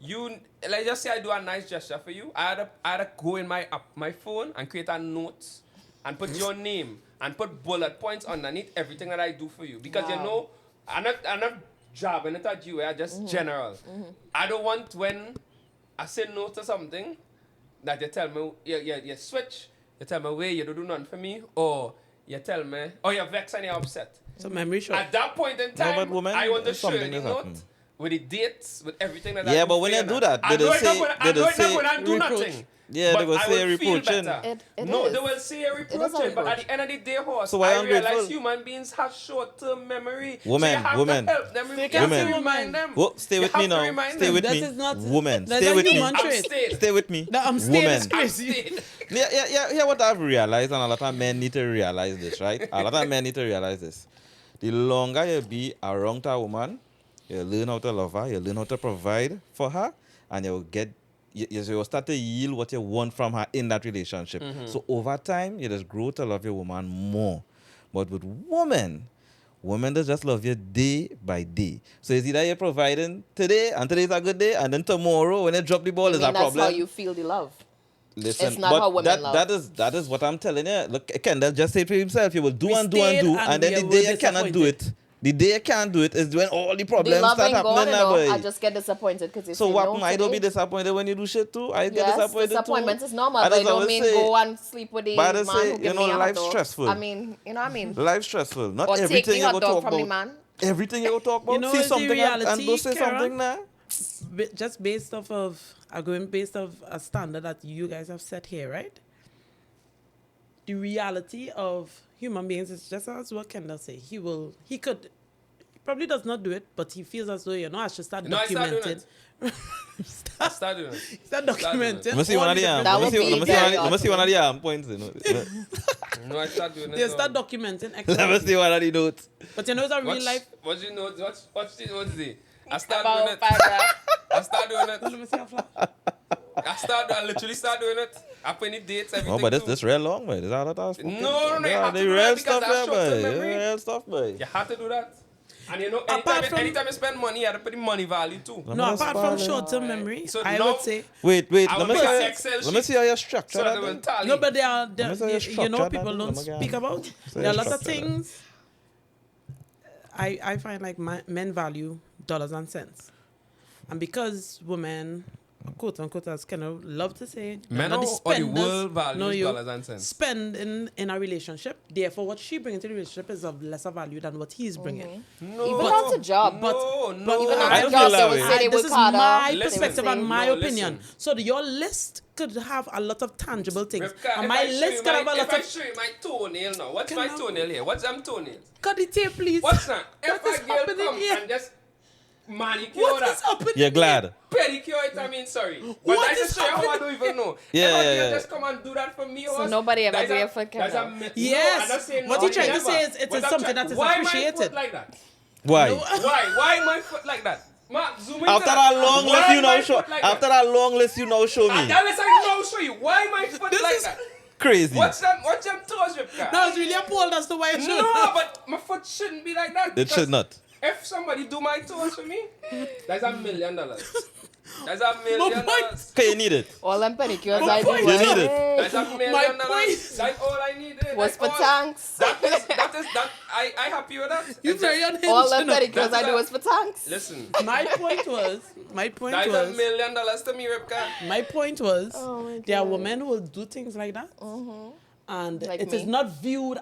you, let's just say I do a nice gesture for you, I had to go in my phone and create a note and put your name and put bullet points underneath everything that I do for you. Because you Wow. know, I'm not jabbing it at you, I'm just general. I don't want when I say no to something that you tell me, you switch, you tell me, wait, you don't do nothing for me, or you tell me, or you're vexed and you're upset. So memory short. At that point in No, time, but woman, I want to it's show you something the that's note happened. with the dates, with everything that I Yeah, do but for when you do now. that, I they know will it's not say- gonna- I they know will it's not say going to do reproach. nothing. Yeah, but they will I say will feel reproaching. better. It No, is. they will say a is a reproaching, but at reproach. the end of the day, horse, So why I realize ungrateful? human beings have short-term memory. Woman, so you have woman. to help them. They You can't have say to woman. remind them. Whoa, stay You with have me to now. remind Stay them. with That me. is not- Woman, that's stay a with me. human I'm trait. stayed. Stay with me. That I'm staying Woman. is I'm crazy. stayed. Yeah, what I've realized, and a lot of men need to realize this, right? A lot of men need to realize this. The longer you be around a woman, you learn how to love her, you learn how to provide for her, and you'll start to yield what you want from her in that relationship. So over time, you just grow to love your woman more. But with women they just love you day by day. So it's either you're providing today, and today's a good day, and then tomorrow, when you drop the ball, I is mean, a that's problem. how you feel the love. Listen, It's not but how women love. that is what I'm telling you. Look, Kendall just said for himself, you will do We and do and stayed do, and and then we the were day you cannot do disappointed. it, the day you can't do it is when all the The problems love start ain't gone, happening. you know. boy. I just get disappointed because So what? no I don't be today. disappointed when you do shit too. I get Yes, disappointed disappointment too. is normal, I but just it don't always mean say- go and sleep with the but I man just say, who give you know, me a hot life's dog. stressful. I mean, you know what I mean? Life's stressful. Not Or take everything the you hot go dog talk from the about. man. Everything you go talk about. You know, See it's the something and reality, don't say Karen. something now. Just based off of based off a standard that you guys have set here, right? The reality of human beings is just as what Kendall say. He probably does not do it, but he feels as though, I should start No, I start doing documenting. I start doing it. Start documenting. Let me see all one of the the arm. different- That Let me would see be let me see very one- let me see one of the arm points. You know. No, I start doing it. They start documenting. Let me excellently. see one of the notes. But it's a real life. What's your notes? What's the I start About doing it. paragraph. I start doing Let it. me see a flash. I start I literally start doing it. I put any dates, everything. Oh, but too. this real long, boy. This all that I spoken. No, you have to They do real that because stuff that's there, short-term boy. memory. Real stuff, boy. You have to do that. And you know, Apart from- anytime you spend money, you have to put the money value too. No, That's apart from bad, eh? short-term memory, So I now- would say Wait. I Let will me make see. an how- Excel Let me sheet see how you structure so that that. it will then. tally. no, but Let me say you know structure people that, don't let me speak go. about. Say There are lots of structure that. things. I find like men value dollars and cents, and because women, quote unquote, as kind of love to say, Men not or the spenders, world values you dollars and cents? spend in a relationship. Therefore, what she brings to the relationship is of lesser value than what he's bringing. No, Even on the job. No, But Even on I the don't job, feel they that would way. say they this work is harder. my They would perspective say- and my No, opinion. listen. So your list could have a lot of tangible things, Rivka, and if my I show list you could have a if lot I of. show you my toenail now, what's my Can I- toenail here? What's them toenails? Cut the tape, please. What's that? If What is a girl happening come here? and just manicure What that, is happening? You're glad. pedicure it, I mean, sorry. But What I is just show you how I happening? don't even know. Yeah, if a yeah, girl yeah. just come and do that for me, So was- nobody ever that's do a- it for that's a Kendall? myth. Yes. No, I'm not saying What no, you're trying to never. say is it But is I'm something trying- that is why appreciated. my foot like that? Why? Why my foot like that? Mark, zoom into After that long Why list, you my now show. foot like After that? that long list, you now show me. That list I now show you. Why my foot This like is- that? Crazy. Watch them toes, Ripka. No, it's really appalled as to why it should. No, but my foot shouldn't be like that. It because should not. If somebody do my toes for me, that's $1 million. That's $1 My million. point. Okay, you need it. All them pedicures My I do. point You need it. hey, That's $1 million. My point. That's all I needed. was That's for all. tanks. That I happy with that. You It's very just- unhinged. All them you know. pedicures I do was for tanks. Listen, My point was, that's $1 million to me, Ripka. my point was, Oh my there are God. women who will do things like that, and Like it is me. not viewed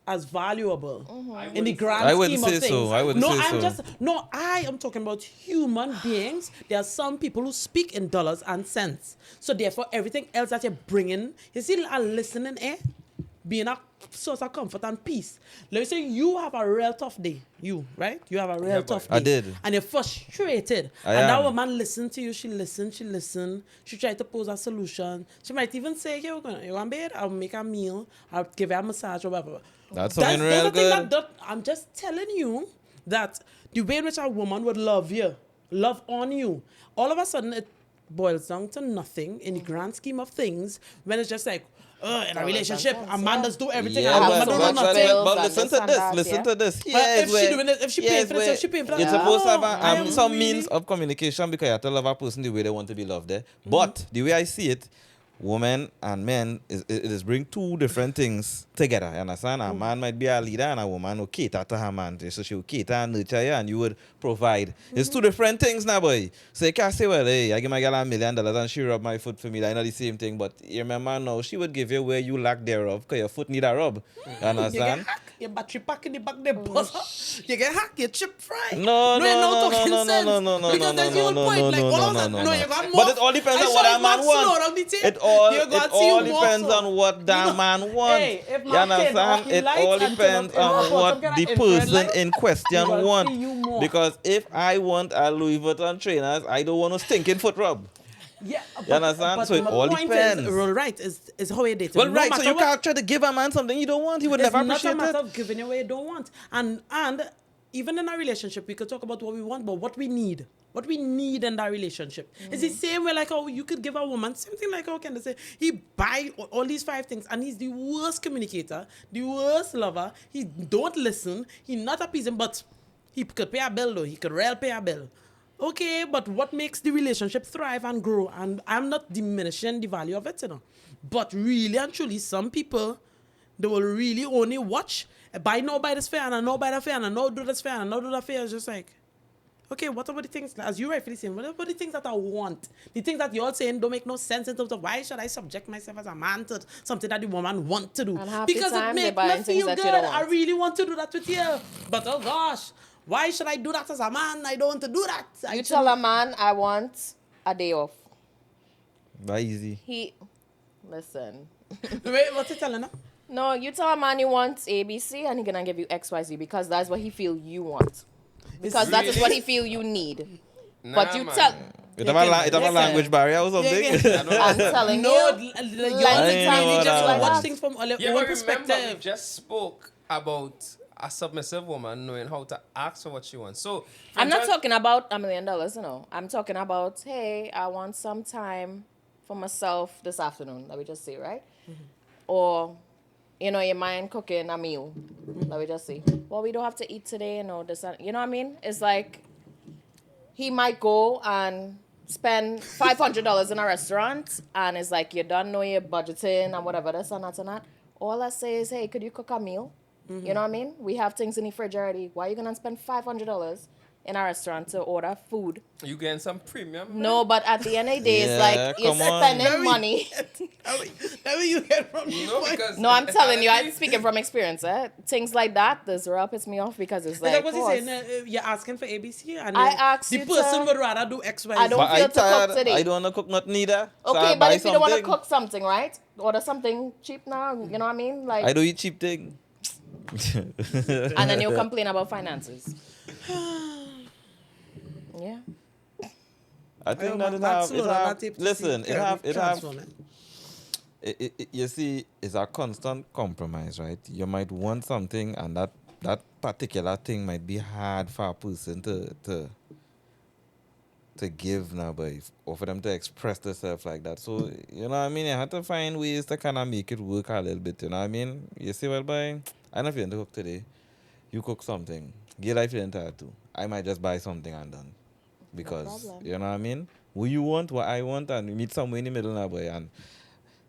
as valuable in the grand I wouldn't scheme of say things. so. I wouldn't no, say I'm so. just no. I am talking about human beings. There are some people who speak in dollars and cents. So therefore, everything else that you're bringing, you see, a listening ear, being a source of comfort and peace. Let me say you have a real tough day. You, right? You have a real Yeah, tough boy. day. I did. And you're frustrated. I and that am. woman listened to you. She listened. She tried to pose a solution. She might even say, "Okay, you want to bed? I'll make a meal. I'll give her a massage or whatever." That's something those real are things good. that I'm just telling you that the way in which a woman would love you, love on you, all of a sudden it boils down to nothing in the grand scheme of things when it's just like, in a Dollars relationship, and a cents, man yeah. does do everything Yeah, and a but- woman but- don't do but- nothing. but and listen this to and this. that, Listen yeah. to this. But Yes, if she where- doing it, if she paying yes, for this, where if she paying for that, You're supposed to have I am some really- means of communication because you have to love a person the way they want to be loved. But the way I see it, women and men it is bring two different things together. You understand? A man might be a leader and a woman will cater to her man. So she will cater and nurture you and you would provide. It's two different things now, boy. So you can't say, well, hey, I give my girl $1 million and she rub my foot for me. That's not the same thing. But you remember now, she would give you where you lack thereof because your foot need a rub. You You get understand? hacked, your battery pack in the back, they bust. You get hacked, your chip fry. No, you're no, not no, talking no, sense. no, no, no, Because no, there's no, your no, point. no, Like, no, all no, of a sudden, no, no, no. you got But more. it all depends I on saw what you that man not want. slow down the tape. It all You got see all you more depends so. on what that man wants. Hey, if You my kid understand? off the It lights all and turn depends up in on the what bottom, the get an infrared person light, in question you will want. see you more. Because if I want a Louis Vuitton trainers, I don't want a stinking foot rub. Yeah, You understand? But So it my all point depends. Is, right, is how you date. Well, No right, so matter you what- can't try to give a man something you don't want. He would It's never not a appreciate matter it. of giving away you don't want. And even in a relationship, we could talk about what we want, but what we need. What we need in that relationship. It's the same way like how you could give a woman, same thing like how can they say, he buy all these 5 things and he's the worst communicator, the worst lover, he don't listen, he not appeasing, but he could pay a bill though, he could real pay a bill. Okay, but what makes the relationship thrive and grow? And I'm not diminishing the value of it, But really and truly, some people, they will really only watch, buy this fair, and I know buy that fair, and I know do this fair, and I know do that fair. It's just like, okay, what about the things, as you rightfully saying, what about the things that I want? The things that you're saying don't make no sense in terms of why should I subject myself as a man to something that the woman want to do? And half the Because time it they makes buying me things feel that you good. don't I want. really want to do that with you. But oh gosh, why should I do that as a man? I don't want to do that. You tell a man, I want a day off. Very easy. Listen. Wait, what's he telling her? No, you tell a man he wants ABC and he's gonna give you XYZ because that's what he feel you want. Because that is what he feel you need. But you man. tell It have a Listen. language barrier or something. I'm telling No, you. you Plenty time just you watch like things from Yeah, one but remember, we perspective. just spoke about a submissive woman knowing how to ask for what she wants. So I'm not French- talking about $1 million, you know. I'm talking about, hey, I want some time for myself this afternoon, let me just say, right? Or, you know, you mind cooking a meal, let me just say. Well, we don't have to eat today, you know, this, you know what I mean? It's like, he might go and spend $500 in a restaurant, and it's like, you don't know your budgeting and whatever, this and that and that. All I say is, hey, could you cook a meal? You know what I mean? We have things in the fridge already. Why are you going to spend $500 in a restaurant to order food? you getting some premium. No, but at the end of the day, it's Yeah, like you're come on. spending money. That way you get from me. No, because No, I'm telling you, I'm speaking from experience. Things like that, this real piss me off because it's Is like, that what course, he's saying? You're asking for ABC, and I then asked the you person to- would rather do X, Y, I Z. don't But feel I to cook tired. today. I don't want to cook nothing neither. So I Okay, buy but if you don't want to something. cook something, right? Order something cheap now, you know what I mean? Like, I don't eat cheap thing. and then you complain about finances. Yeah. I think that it That's have, it slow, have, that tape to listen, see it have, transforming. you see, it's a constant compromise, right? You might want something, and that particular thing might be hard for a person to give now, but or for them to express themselves like that. So, you know what I mean? You have to find ways to kind of make it work a little bit, you know what I mean? You see, well, boy, I'm not feeling to cook today. You cook something. Get I feeling tired too. I might just buy something and done. Because, problem. you know what I mean? What you want, what I want, and we meet somewhere in the middle now, boy. And,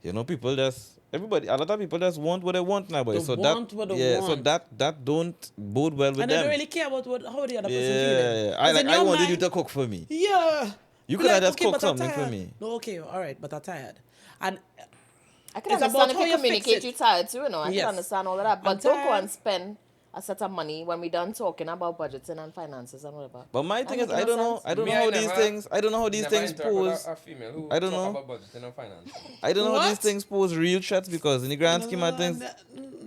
you know, people just, everybody, a lot of people just want what they want now, boy. They So want what they so want. that don't bode well with And they them. don't really care about how the other person feeling. Yeah, 'Cause in I your wanted you mind- to cook for me. Yeah. You Be could have like, just cooked but I'm something for tired. me. No, okay, all right, but I'm tired. And I can It's understand about if how you you fix communicate it. you tired too, you know. I Yes. can understand all of that. But I'm don't go tired. and spend a set of money when we done talking about budgeting and finances and whatever. But my That thing is, make I no don't know, sense. I don't Me, know I how these never- things, I don't know how these never things interact with pose. a female who I don't talk know. about budgeting and finance. I don't know how these What? things pose real threats because in the grand scheme of things,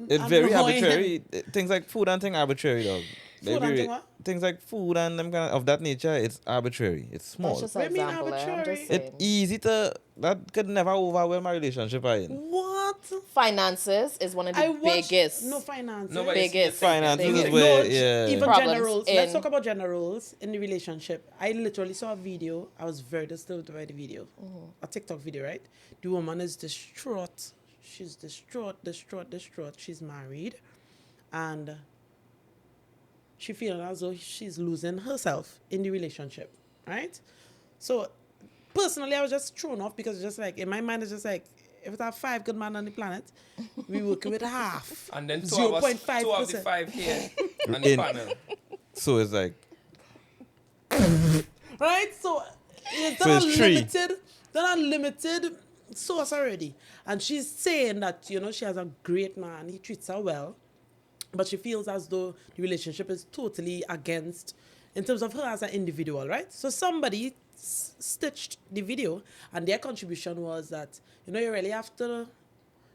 it's I'm very annoying. arbitrary. Things like food and thing arbitrary, dog. Food and thing what? Things like food and them kind of that nature, it's arbitrary. It's small. That's just an What do you mean example. I'm arbitrary? just saying. It's easy to that could never overwhelm my relationship. I in. What? Finances is one of the I watched biggest. no finance. No, but Biggest. Finances Biggest. is where, No, yeah. even Problems gender roles. Let's in- talk about gender roles in the relationship. I literally saw a video. I was very disturbed by the video. A TikTok video, right? The woman is distraught. She's distraught. She's married. And she feeling as though she's losing herself in the relationship, right? So, personally, I was just thrown off because it's just like, in my mind, it's just like, if it have 5 good men on the planet, we working with half. And then two of the 0.5%. 5 here on the In- panel. So it's like Right? So it's So it's three. not limited source already. And she's saying that, you know, she has a great man, he treats her well, but she feels as though the relationship is totally against in terms of her as an individual, right? So somebody stitched the video and their contribution was that, you know, you really have to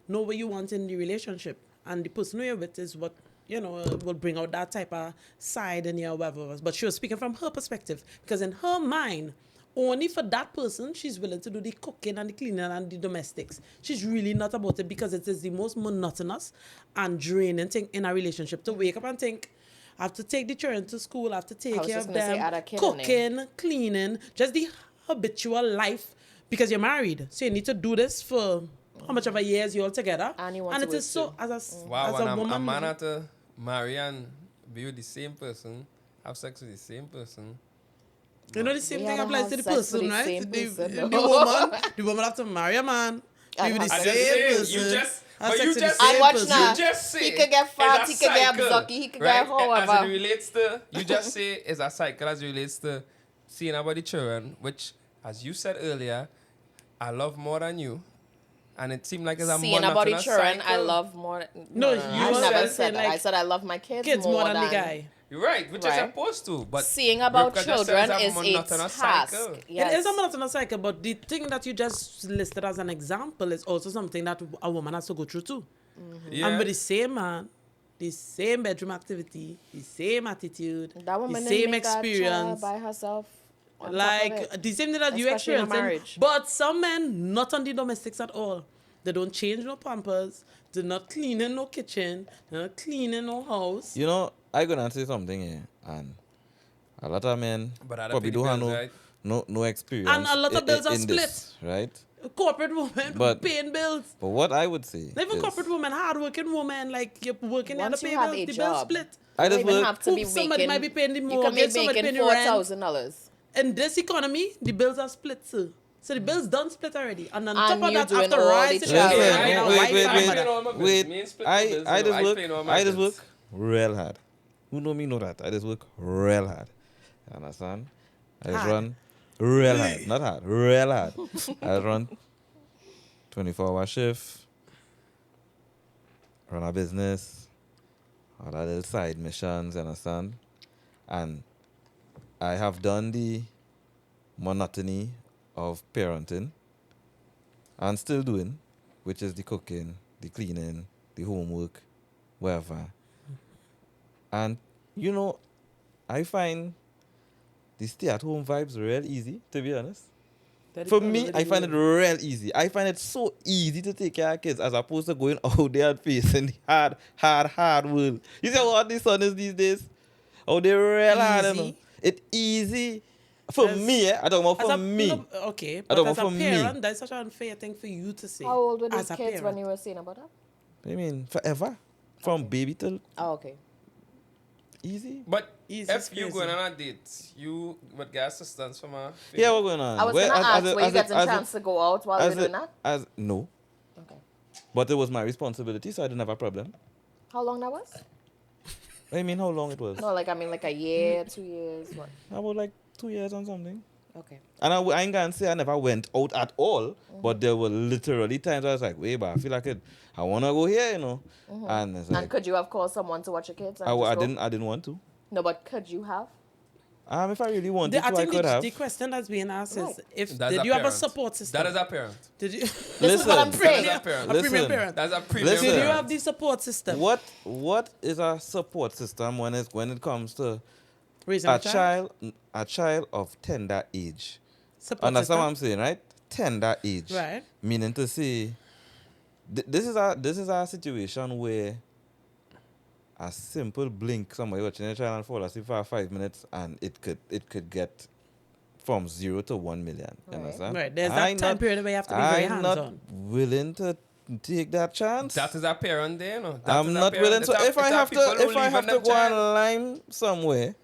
know what you want in the relationship. And the person you're with is what, you know, will bring out that type of side in you or whatever. But she was speaking from her perspective. Because in her mind, only for that person, she's willing to do the cooking and the cleaning and the domestics. She's really not about it because it is the most monotonous and draining thing in a relationship to wake up and think, I have to take the children to school, I have to take was care just of gonna say, them, add a kid in cooking, cleaning, just the habitual life because you're married. So you need to do this for how much of a years you're all together. And you want it to is so, work as Wow, as and a a woman, man had to marry and be with the same person, have sex with the same person. you know the same We thing had to applies have to the sex with person, the right? same person, The no. woman have to marry a man, be And with the have same sex. You person. just- have but sex you with the just- same And watch person. now. You just say He could get fat, it's a he could get cycle, abzucky, he could right? get however. As it relates to, you just say it's a cycle as it relates to seeing about the children, which, as you said earlier, I love more than you. And it seemed like it's a Seeing about the monotonous children, I cycle. love more. No, you I said never saying, said that. like, I said I love my Kids more than the guy. You're right, which is Right. supposed to. But Seeing about Rivka just children says is a monotonous task. cycle. Yes. It is a monotonous cycle, but the thing that you just listed as an example is also something that a woman has to go through too. Yeah. And with the same man, the same bedroom activity, the same attitude, That woman the didn't same make that child experience. by herself. on top of Like it. the same thing that you Especially in a experiencing. marriage. But some men not on the domestics at all. They don't change no pampers. They're not cleaning no kitchen. They're not cleaning no house. You know, I gonna say something here, and a lot of men But I don't probably pay the don't have bills, no right? no experience And a lot of bills are in split. this, right? Corporate women But- paying bills. But what I would say Not even is, corporate women, hardworking women, like you're working there to Once pay you have bills. a The bills job, split. I you just don't even work- have to be Somebody making. might be paying the You can mortgage, be somebody making paying the rent. $4,000. In this economy, the bills are split, sir. So the bills done split already. And on And top of you that, doing after all rising the the child bill, care. Listen, you know, wait, wife wait, and wait, mother. paying all my bills. wait. Me and split my bills, I you know, just I work. paying all my I just bills. work real hard. Who know me know that. I just work real hard. You understand? I just Hard. run real hard, not hard, real hard. I just run 24-hour shift, run a business, other little side missions. You understand? And I have done the monotony of parenting and still doing, which is the cooking, the cleaning, the homework, whatever. And you know, I find the stay-at-home vibes real easy, to be honest. For me, I find it real easy. I find it so easy to take care of kids as opposed to going out there and facing the hard world. You see what the son is these days? Oh, they're real hard, you know. Easy. It's easy. For As- me, I don't know for me. No, okay, I but don't know as a for me. parent, that's such an unfair thing for you to say. How old were these as a kids when parent. you were saying about that? I mean, forever. From baby till Oh, okay. easy. But Easy if you crazy. going on a date, you would get assistance from a Yeah, what's going on? I was Well, going to ask, a- were you as a- getting a as a- chance to go out while you were as a- doing that? As no, Okay. but it was my responsibility, so I didn't have a problem. How long that was? I mean, how long it was? No, like, I mean, like a year, 2 years, what? About like 2 years or something. Okay. And I ain't gonna say I never went out at all, Mm-hmm. but there were literally times I was like, wait, but I feel like I wanna go here, you know. And it's like, And could you have called someone to watch your kids? And I just go? didn't want to. No, but could you have? If I really wanted I to, I think could have. the question that's being asked Right. is, if That's did a you have a parent. support system? That is a parent. Did you? This is what I'm Listen. saying. That is a parent. A premium Listen. parent. That's a premium Listen. Did you parent. have the support system? What is a support system when it comes to Raising a child of tender age? Support Understand what system. I'm saying, right? Tender age. Right. Meaning to say, this is a situation where a simple blink, somebody watching a child and fall asleep for 5 minutes, and it could get from 0 to 1 million. You Right. understand? Right. There's that time period where you have to be very I'm not hands-on. willing to take that chance. That is a parent there, you know. That I'm is a not parent. willing. So It's a- if I it's a have people who to leave on them go child. and lime somewhere,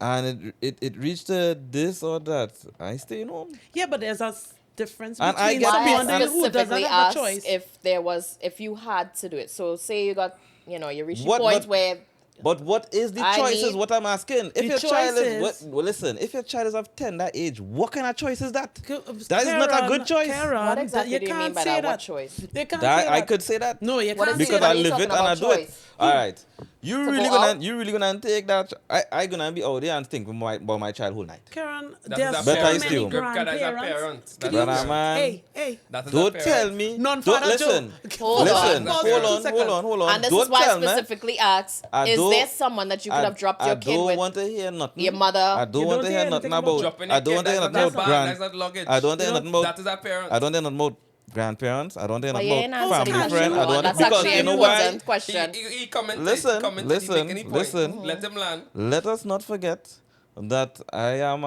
and it reached to this or that, I stay home. Yeah, but there's a difference And I between get Why I someone who doesn't specifically have a asked choice. if you had to do it. So say you got, you reached the What- point but- where But what is the I choice is need- what I'm asking. If The your child is choices- well, listen, if your child is of tender age, what kind of choice is that? That is Karen, not a good choice. Karen, what exactly you do you mean can't by say that? that. What choice? You can't That say I that. could say that. No, you What can't is say Because What I are you that. live it talking and I about do it. choice? All right. You To really go gonna out? you really gonna take that? I gonna be out there and think about my child whole night. Karen, That there's is a so Better is many still. Because that is a grandparents. parent. Could That you- is a Brother parent. man, Hey, That is a don't parent. tell me. Don't Non-father listen. joke. Hold Listen. on. Hold on. And this Don't is why I tell me. specifically asked, I is don't- there someone that you could have dropped your I kid don't with? want to hear nothing. Your mother. I don't You want don't to hear hear nothing anything about about. Dropping I your don't kid, want to hear that's nothing not about bad. That's not luggage. I don't want to hear You know, nothing about. That is a parent. I don't want to hear nothing about grandparents. I don't want to hear Well, nothing you ain't about answered the family question. friend. I don't want That's because actually you an know why. important question. He commented. Listen, he commented, listen, he make any point. listen. Let him land. Let us not forget that I am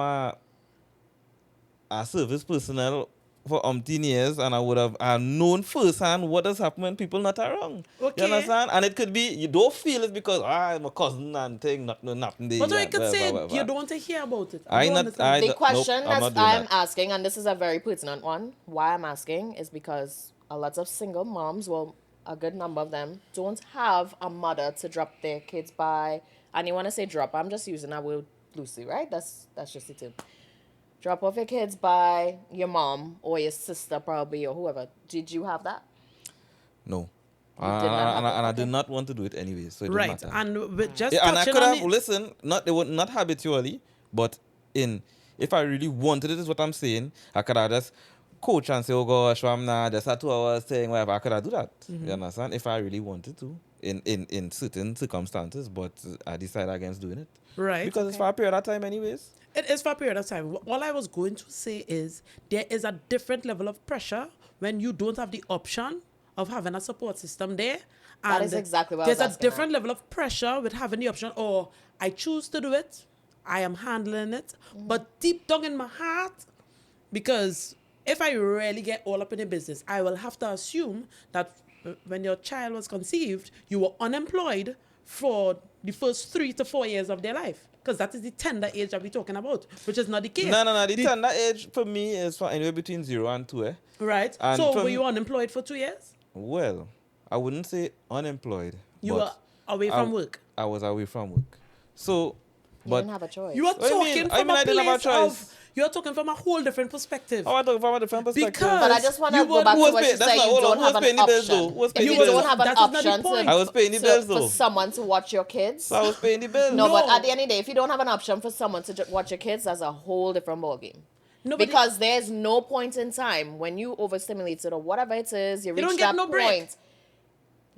a service personnel for umpteen years, and I known firsthand what has happened when people not around. Okay. You understand? And it could be you don't feel it because I'm a cousin and thing nothing. But I could say you don't want to hear about it. I don't not- understand. I- The nope, question I'm not that doing I'm that. asking, and this is a very pertinent one, why I'm asking is because a lot of single moms, well, a good number of them, don't have a mother to drop their kids by. And you want to say drop, I'm just using that word loosely, right? That's just it too. Drop off your kids by your mom or your sister probably or whoever. Did you have that? No. did not have And it, I did okay. not want to do it anyway, so it Right, didn't matter. and with just Yeah, and I touching could on have it, listen. They were not habitually, but if I really wanted it, is what I'm saying. I could have just coach and say, "Oh gosh, I'm not just a 2 hours thing." Whatever, I could have do that. You understand? If I really wanted to, in certain circumstances, but I decided against doing it right? because it's for a period of time, anyways. It is for a period of time. All I was going to say is there is a different level of pressure when you don't have the option of having a support system there. That And is exactly what I there's was a asking different level of pressure with having the option, or I choose to do it, I am handling it. But deep down in my heart, because if I really get all up in the business, I will have to assume that when your child was conceived, you were unemployed for the first 3 to 4 years of their life. Because that is the tender age that we're talking about, which is not the case. No. The tender age for me is for anywhere between 0 and 2. Right. And So were from- you unemployed for 2 years? Well, I wouldn't say unemployed. You but were away from work. I was away from work. So, You but didn't have a choice. You are What do you mean? talking I from mean, a I didn't have a place choice. of, you're talking from a whole different perspective. I talk from a different perspective. Because But I just want to you go would- back Who to was what paying- you that's say. not- You hold on, don't who have was an paying the bills, though? option. Who was If paying you the bills? don't have an That is not the option point. I was paying the bills, for though. someone to watch your kids. So I was paying the bills. No, but No. at the end of the day, if you don't have an option for someone to watch your kids, that's a whole different ballgame. No, but Because there's no point in time when you overstimulated or whatever it is, you reach don't get that no break. point.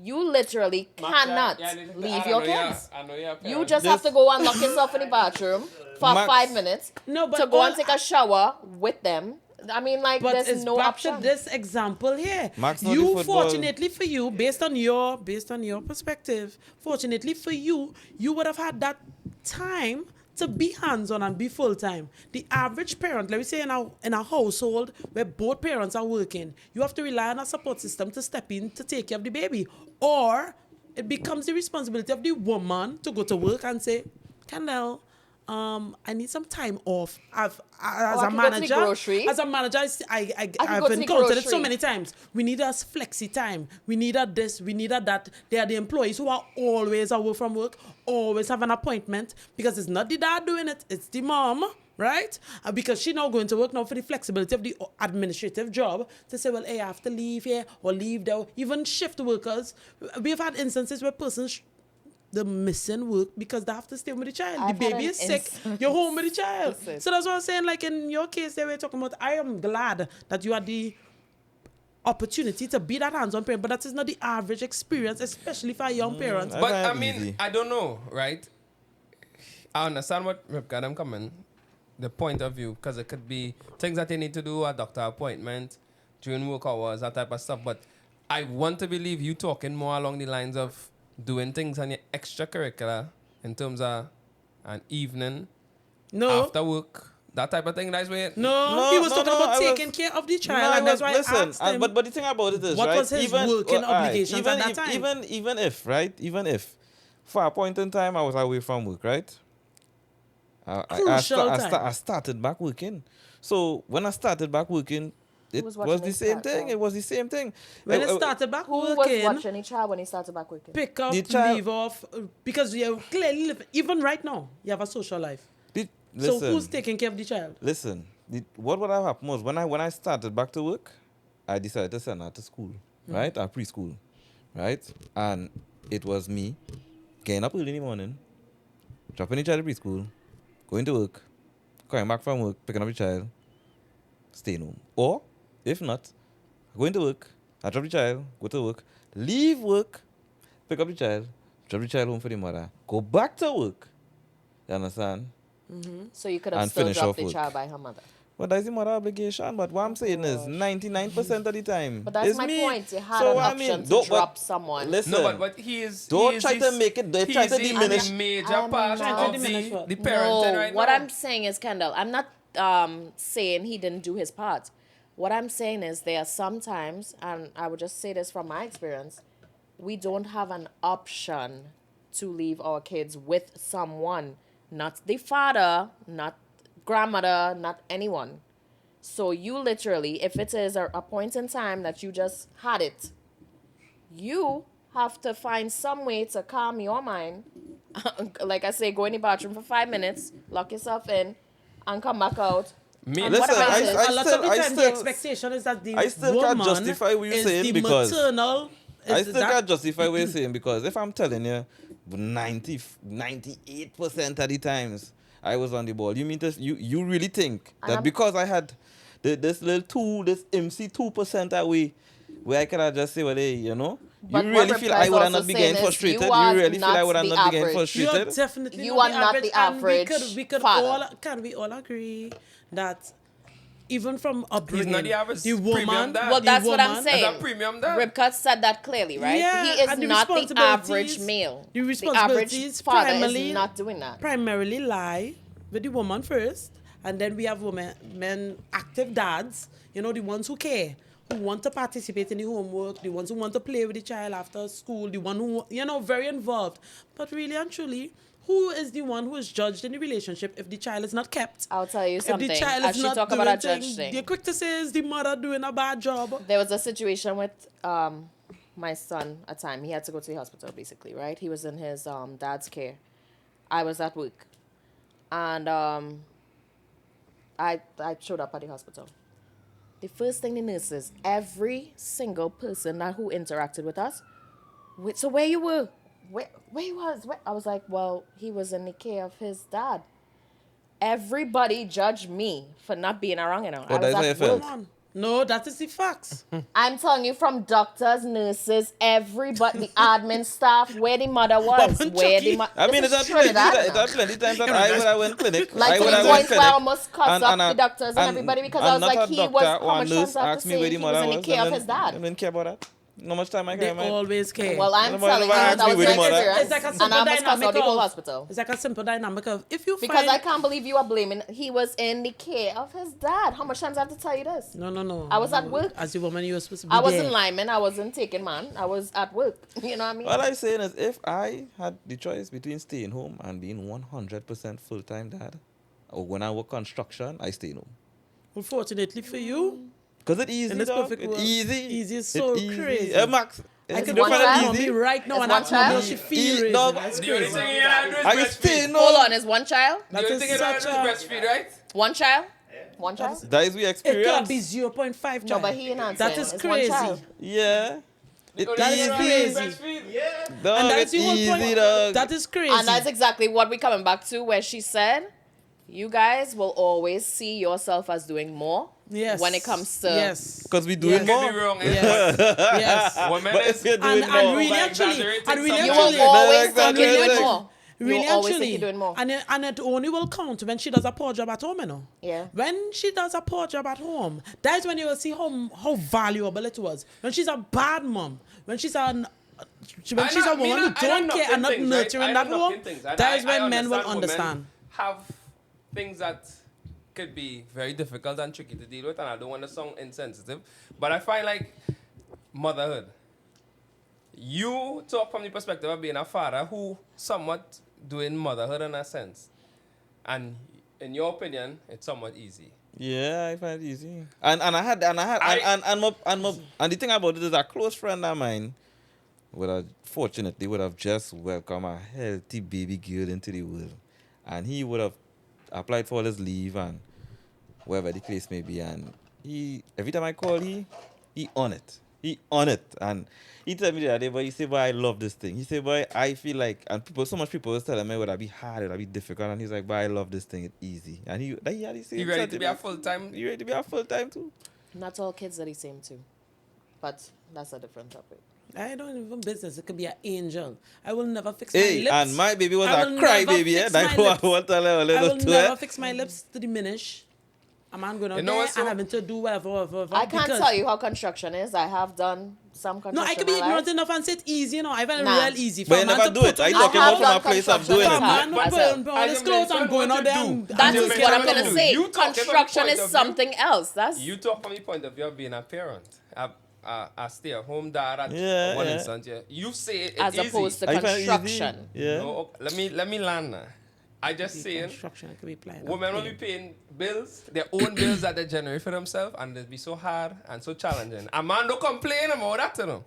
You literally cannot leave your kids. I know you're a You parent. just have to go and lock yourself in the bathroom for Max- 5 minutes No, but to go and all- take a shower with them. I mean, like, But there's it's no back option. to this example here. Max know the You, football. fortunately for you, based on your perspective, fortunately for you, you would have had that time to be hands-on and be full-time. The average parent, let me say in a household where both parents are working, you have to rely on a support system to step in to take care of the baby. Or it becomes the responsibility of the woman to go to work and say, Kendall, I need some time off. As I a could go to the manager, grocery. as a manager, I've go to the encountered it so grocery. many times. We need us flexi time. We needed this. We needed that. They are the employees who are always away from work, always have an appointment, because it's not the dad doing it, it's the mom, right? Because she now going to work now for the flexibility of the administrative job to say, well, hey, I have to leave here or leave there. Even shift workers. We've had instances where persons they're missing work because they have to stay with the child. I've The had baby an is sick. instance. You're home with the child. Listen. So that's what I'm saying. Like in your case, they were talking about, I am glad that you had the opportunity to be that hands-on parent, but that is not the average experience, especially for young parents. I But find I it mean, easy. I don't know, right? I understand what Ripka them coming, the point of view, because it could be things that they need to do, a doctor appointment, during work hours, that type of stuff. But I want to believe you talking more along the lines of doing things on your extracurricular in terms of an evening, No. after work, that type of thing. That's where No, he was talking about I was- taking care of the child, No, and that's why listen, I asked him. but the thing about it is, what right? was his working alright, obligations at that time? Even if, for a point in time, I was away from work, right? Crucial time. I started back working. So when I started back working, it was was watching the his same child, thing. though? It was the same thing. When Uh, it started back Who was working, watching each child when he started back working? pick up, The child- leave off, because you clearly live, even right now, you have a social life. Listen, So who's taking care of the child? Listen, what would have happened was when I started back to work, I decided to send her to school, right? Or preschool, right? And it was me getting up early in the morning, dropping the child at preschool, going to work, coming back from work, picking up the child, staying home. Or, if not, going to work, I drop the child, go to work, leave work, pick up the child, drop the child home for the mother, go back to work. You understand? So you could have And still finish dropped off the work. child by her mother. But that's the mother obligation. But what I'm saying is gosh. 99% of the time. But that's it's my me. point. You had So an what I option mean, to don't- but drop someone. Listen, no, but he is. don't he is try to make it. They try to he's diminish. the major I'm part not- of diminish what? the parenting No, right what now. I'm saying is, Kendall, I'm not saying he didn't do his part. What I'm saying is there are sometimes, and I would just say this from my experience, we don't have an option to leave our kids with someone, not the father, not grandmother, not anyone. So you literally, if it is a point in time that you just had it, you have to find some way to calm your mind. Like I say, go in the bathroom for 5 minutes, lock yourself in, and come back out. Me- And Listen, whatever it is. A lot of the I time, the still- expectation is that the I still can't woman justify what you're is saying the because maternal. I is still that- can't justify what you're saying because if I'm telling you 98% of the times I was on the ball, you mean you really think And that I'm- because I had this MC 2% that way, where I could have just say, well, hey, you know, But you what really feel Rebecca's I would have also not be saying getting is frustrated? you You are really feel I not would have the not be getting average. You're frustrated? definitely You not are not the and average we could father. all can we all agree that even from upbringing, not the average the premium woman, dad. Well, the that's what I'm woman- saying. That's a premium dad. Ribka said that clearly, right? Yeah, he is and the not the average responsibilities- male. the average responsibilities father primarily- is not doing that. primarily lie with the woman first, and then we have men, active dads, you know, the ones who care, who want to participate in the homework, the ones who want to play with the child after school, the one who, you know, very involved. But really and truly, who is the one who is judged in the relationship if the child is not kept? I'll tell you something. If the child As is she not talk doing about a thing, judge thing. you're quick to say is the mother doing a bad job. There was a situation with my son at time. He had to go to the hospital, basically, right? He was in his dad's care. I was at work. And I showed up at the hospital. The first thing the nurses, every single person who interacted with us, so where you were? Where he was? I was like, well, he was in the care of his dad. Everybody judged me for not being around, you know. Oh, I was that's how you at felt? work. Come on. No, that is the facts. I'm telling you, from doctors, nurses, everybody, the admin staff, where the mother was, But where the Chucky- mother. I mean, it's is plenty Trinidad. times that I would have went clinic. Like I to would the have point went where I clinic. almost cut up the doctors and everybody because I was not like, a he doctor was, or how much nurse times I have asked to me where say the he was mother in the was, care and of his then- dad? I didn't care about that. No much time I They care, man. always care. Well, I'm Nobody telling you, ever that asked me was where very the mother- serious. It's like a And simple I almost cussed out the dynamic whole of- hospital. It's like a simple dynamic of if you Because find I can't believe you are blaming. He was in the care of his dad. How much times I have to tell you this? No. I was at work. As a woman, you were supposed to be I there. wasn't lineman. I wasn't taking man. I was at work. You know what I mean? All I'm saying is, if I had the choice between staying home and being 100% full-time dad, or when I work construction, I stay home. Unfortunately for you, Because it's easy, in this dog. perfect It's world, easy. easy is It's so easy. crazy. Max, I it's can one call child? mommy easy. right now It's and one ask mommy how child? she feel. Dog, That's The only crazy. thing you gotta do is I breastfeed. stay Hold home. on, is one child? The That only is thing you gotta such do a... is breastfeed, right? One child? One child? That is we It experience. could be 0.5 No, child. but he ain't answering. That is It's one crazy. child. Yeah. It's The only thing you gotta do is crazy. breastfeed. Dog, And that's it's the whole easy, point. dog. That is crazy. And that's exactly what we're coming back to, where she said, you guys will always see yourself as doing more Yes. when it comes to... Yes. Because we do Yes. it Don't get me more. wrong. Yes. yes. Women But is if you're doing And more, really by actually, exaggerating and really sometimes. You actually, will always think exactly. you're doing more. You really will always actually, think you're doing more. and it only will count when she does a poor job at home, you know. Yeah. When she does a poor job at home, that's when you will see how valuable it was. When she's a bad mom, when she's a woman who don't care and not nurturing that home, that is when men will understand. Have things that could be very difficult and tricky to deal with, and I don't want to sound insensitive, but I find like motherhood. You talk from the perspective of being a father who somewhat doing motherhood in a sense, and in your opinion, it's somewhat easy. Yeah, I find it easy. And the thing about it is a close friend of mine fortunately would have just welcomed a healthy baby girl into the world. And he would have applied for his leave and wherever the case may be. And every time I call he on it. He on it. And he told me the other day, but he said, boy, I love this thing. He said, boy, I feel like, and so much people was telling me, would that be hard, would that be difficult? And he's like, boy, I love this thing, it's easy. And he had the same You ready to be a sentiment. full-time? You ready to be a full-time too? Not all kids are the same too. But that's a different topic. I don't even business. It could be an angel. I will never fix Hey, my lips. and my baby was I a will cry never baby, fix Like my lips. what a I little will to never it. fix my lips to diminish a man going out You know there what, so- and having to do whatever. I can't because- tell you how construction is. I have done some construction. No, I could be in my ignorant life. enough and say it easy, you know. I find it Nah. real easy. But you a man never to do put it. Are you on talking I about have from a done place of construction doing For a it? man But- to put on I his just clothes and mentioned going what out you there do. and That's You what mentioned I'm what gonna you do. say. You talk from the Construction point is of view- something else. That's You talk from the point of view of being a parent, a stay-at-home dad at Yeah, one yeah. instance. Yeah. You say it, as it's opposed easy. to I find it easy. construction. Yeah. No, let me land now. I just Be saying, construction. I could be playing. women will be paying bills, their own bills that they generate for themselves, and they'll be so hard and so challenging. A man don't complain about that, you know.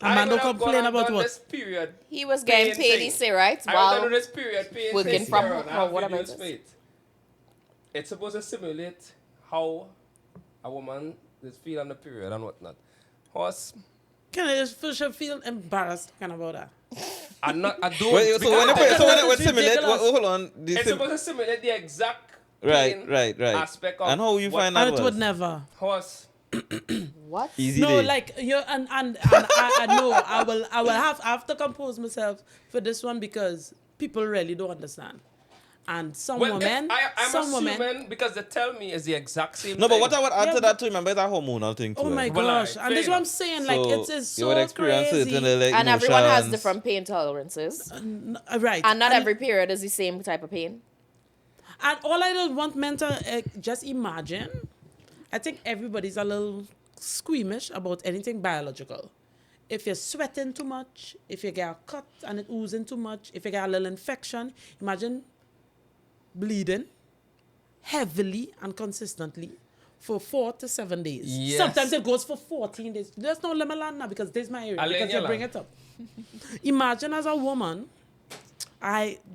A man don't complain about done what? This period, He was getting Paying paid, thing. he say, right? I was done While with this period paying working things from here home and I have or whatever videos it for is. it. It's supposed to simulate how a woman is feel on the period and whatnot. Horse, Can I just feel embarrassed kind of about that? I don't. Wait, so when it It's simulate, ridiculous. hold on. The It's sim- supposed to simulate the exact right, pain right. aspect of And how you what find that And it was? would never. horse. what? Easy No, day. like you and I know I will have to compose myself for this one because people really don't understand. And some Well, women, I'm some assuming women. because they tell me it's the exact same No, but thing. what I would add Yeah, to that too, remember, it's a hormonal thing too. Oh my Well, gosh! alright, And this is fair what I'm enough. saying. Like it is you would so experience crazy. certain like And everyone has emotions. different pain tolerances. Right. And not every period is the same type of pain. And all I don't want men to just imagine. I think everybody's a little squeamish about anything biological. If you're sweating too much, if you get a cut and it oozing too much, if you get a little infection, imagine bleeding heavily and consistently for 4 to 7 days. Yes. Sometimes it goes for 14 days. There's no lemon land now because this is my area. I'll let Because you you bring land. it up. Imagine as a woman,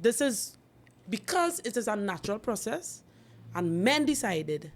this is because it is a natural process, and men decided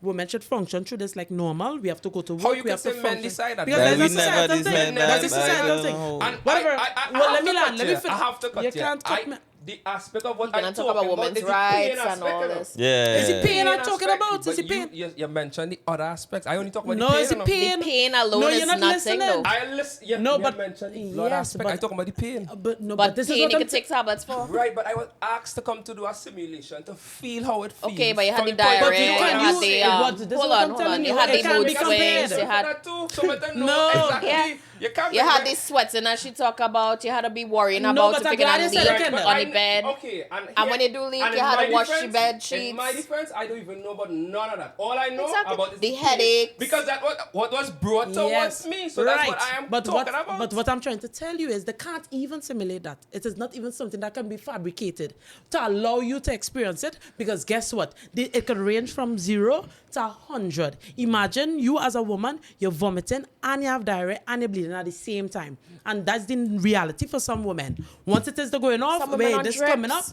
women should function through this like normal. We have to go to work. How you we can have to say men function. decide that? Because Like, there's we a never societal thing. decide That's a that. societal I thing. don't know. And Whatever. I Well, have let me to land. cut Let me you. finish. I have to cut You you. can't cut me. The aspect of what We're I'm gonna talk talking about about women's is the rights pain and aspect, all you know. this. Yeah. Is it pain I'm talking aspect, about? Is but it pain? You mentioned the other aspects. I only talk about No, the pain. is you it know. pain? The pain alone No, is you're not nothing, listening. though. I listen. You, No, you but- mentioned the blood yes, aspect. but- I talk about the pain. But this is pain what you I'm can take tablets for. Right, but I was asked to come to do a simulation to feel how it feels. Okay, but you had from the point of diarrhea, view you of can't what I'm use the, saying. what- this is hold what on, I'm hold telling on. you. You had It the can't mood be swings, compared. you had that too. So I don't know No. exactly. Yeah. You can't You be had like- the sweating that she talk about. You had to be worrying No, about but if I'm you're glad gonna you said leak it, Kendall. on the bed. Okay, And when you do leak, and you in had to my wash the defense- bed In sheets. my defense, I don't even know about none of that. All I know Exactly. about is The pain, headaches. because that what was brought towards me. So right. that's what I am but talking about. But what I'm trying to tell you is they can't even simulate that. It is not even something that can be fabricated to allow you to experience it. Because guess what? It could range from 0 to 100. Imagine you as a woman, you're vomiting and you have diarrhea and you're bleeding at the same time. And that's the reality for some women. Once it is the going off, Some women wait, on this is drips. coming up.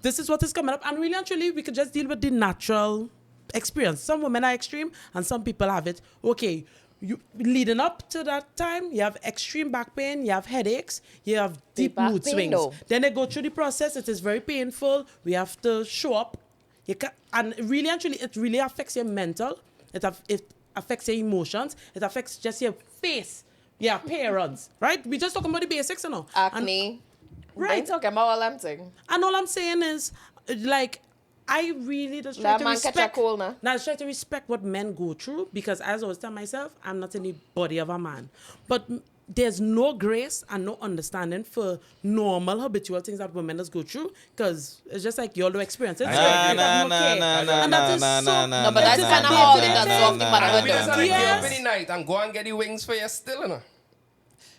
This is what is coming up. And really and truly, we could just deal with the natural experience. Some women are extreme and some people have it. Okay, you leading up to that time, you have extreme back pain, you have headaches, you have deep back mood pain, swings. though. Then they go through the process. It is very painful. We have to show up. And really and truly, it really affects your mental. It affects your emotions. It affects just your face, your appearance. Right? We just talking about the basics, you know. Acne. Right. I ain't talking about all them things. And all I'm saying is, like, I really just try That to man catch a respect. cold now. Now I try to respect what men go through because, as I always tell myself, I'm not in the body of a man. But there's no grace and no understanding for normal habitual things that women just go through because it's just like you all do experience it. Nah, So you nah, have no care. And that is so- No, but it that's is kinda a hard day-to-day in that thing. soft thing, but I And we just don't. had to get up Yes. in the night and go and get the wings for you still, you know.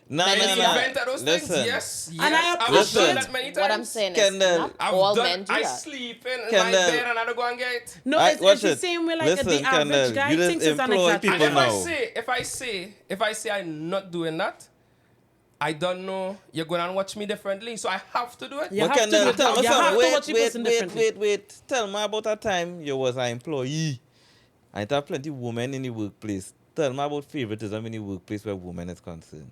Nah, Men In is the not. event of those things, Listen. yes. And I I've appreciate done that many times. What I'm saying is Kendall, not I've all done, men do I that. sleep in my Kendall. bed and I don't go and get it. No, I- it's watch the it. same way like Listen, the average Kendall, guy you just thinks it's an employ exaggeration. people And now. if I say I'm not doing that, I don't know you're going to watch me differently, so I have to do it. You But have to Kendall, do it. tell me You have something. to watch the person differently. Wait. Tell me about a time you was an employee. I have plenty of women in the workplace. Tell me about favoritism in the workplace where women is concerned.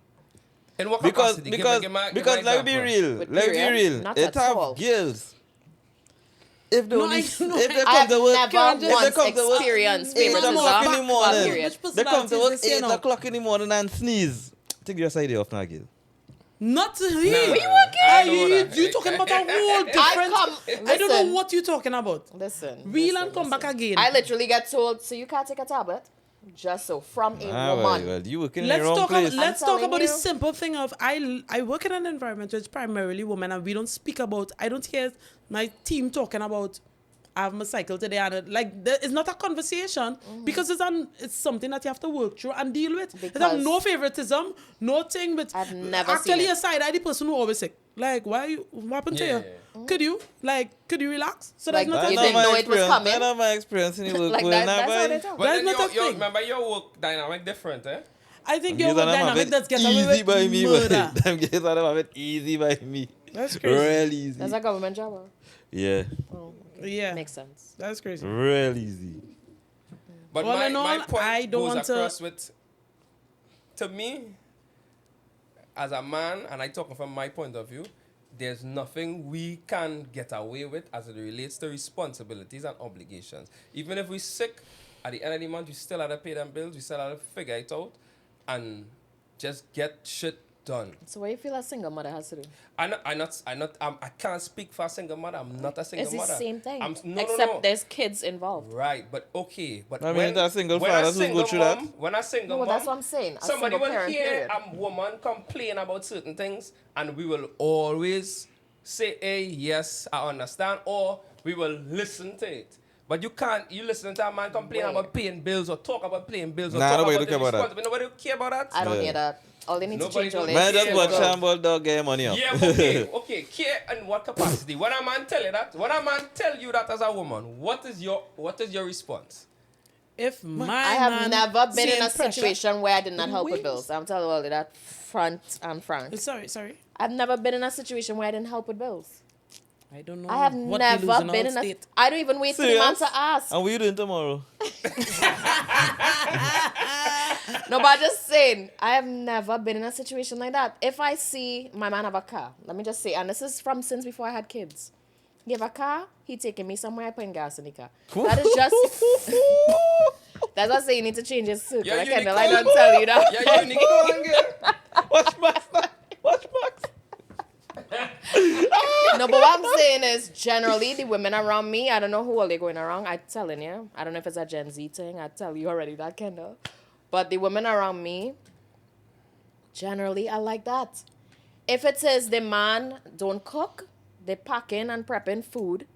In what Because capacity? because Give me because let's be example. real. With Let's be period, real. not It at have all. girls. If they No, only I if know. they I come have to work, never if they once come to work experienced 8 o'clock in the favoritism. morning, Period. they come to work Which personality is this, you 8 know? o'clock in the morning and sneeze. Take your side off now, girl. Not he. Nah, We I know that. You talking about a whole different. I don't know listen. what you talking about. Listen. Wheel listen, and come back listen. again. I literally get told, so you can't take a tablet? Just so, from a woman. Well, you working in Let's the wrong talk. place. Let's I'm talk telling about the you. simple thing of I work in an environment where it's primarily women, and we don't speak about. I don't hear my team talking about. I have my cycle today, and it's not a conversation because it's something that you have to work through and deal with. It have Because no favoritism, no thing. But I've never actually, seen it. aside, I the person who always sick. Like, what happened to you? Could you relax? So Like, that's not a you thing. didn't know it was coming? That's not my experience in the work. Like that, that's how they talk. But That's then not a thing. remember your work dynamic different, eh? I think Them your girls are them a dynamic bit does get away easy with by me. murder. Them girls are them a bit easy by me. That's crazy. Real easy. That's a government job. Huh? Yeah, Oh, Yeah, makes sense. that's crazy. real easy. But All my in all, point I don't goes want to- across with, to me, as a man, and I talking from my point of view, there's nothing we can get away with as it relates to responsibilities and obligations. Even if we're sick, at the end of the month, we still have to pay them bills, we still have to figure it out, and just get shit done. So what you feel a single mother has to do? I can't speak for a single mother. I'm not a single It's the mother. same thing. No, Except no. there's kids involved. Right, but okay. But I mean, when, that's single when fathers a who go single through mom, that. when a single No, mom, that's what I'm saying. A somebody single will parent, hear period. a woman complain about certain things, and we will always say, hey, yes, I understand, or we will listen to it. But you listen to a man complain Wait. about paying bills or talk about paying bills or Nah, talk nobody about care the about that. responsibility. Nobody care about that. I don't Yeah. hear that. All they need Nobody to change all don't- Man, this. just watch Shamble Dog get money up. Yeah, okay. Care in what capacity? When a man tell you that, when a man tell you that as a woman, what is your response? If my I have man never been in saying a pressure- situation where I did not help with Wait. bills. I'm telling you all of that front and front. Sorry. I've never been in a situation where I didn't help with bills. I don't know. I have what never delusional been in a. state. I don't even wait for the man Serious? to ask. And what you doing tomorrow? No, but I'm just saying, I have never been in a situation like that. If I see my man have a car, let me just say, and this is from since before I had kids. He have a car, he taking me somewhere, I putting gas in the car. That is just. That's what I say you need to change your circle. Yeah, I can't unicorn. I don't tell you that. Yeah, unicorn girl. Watch Max. Watch Max. No, but what I'm saying is generally the women around me, I don't know who all they're going around. I'm telling you. I don't know if it's a Gen Z thing. I tell you already that kind of. But the women around me, generally are like that. If it says the man don't cook, they packing and prepping food.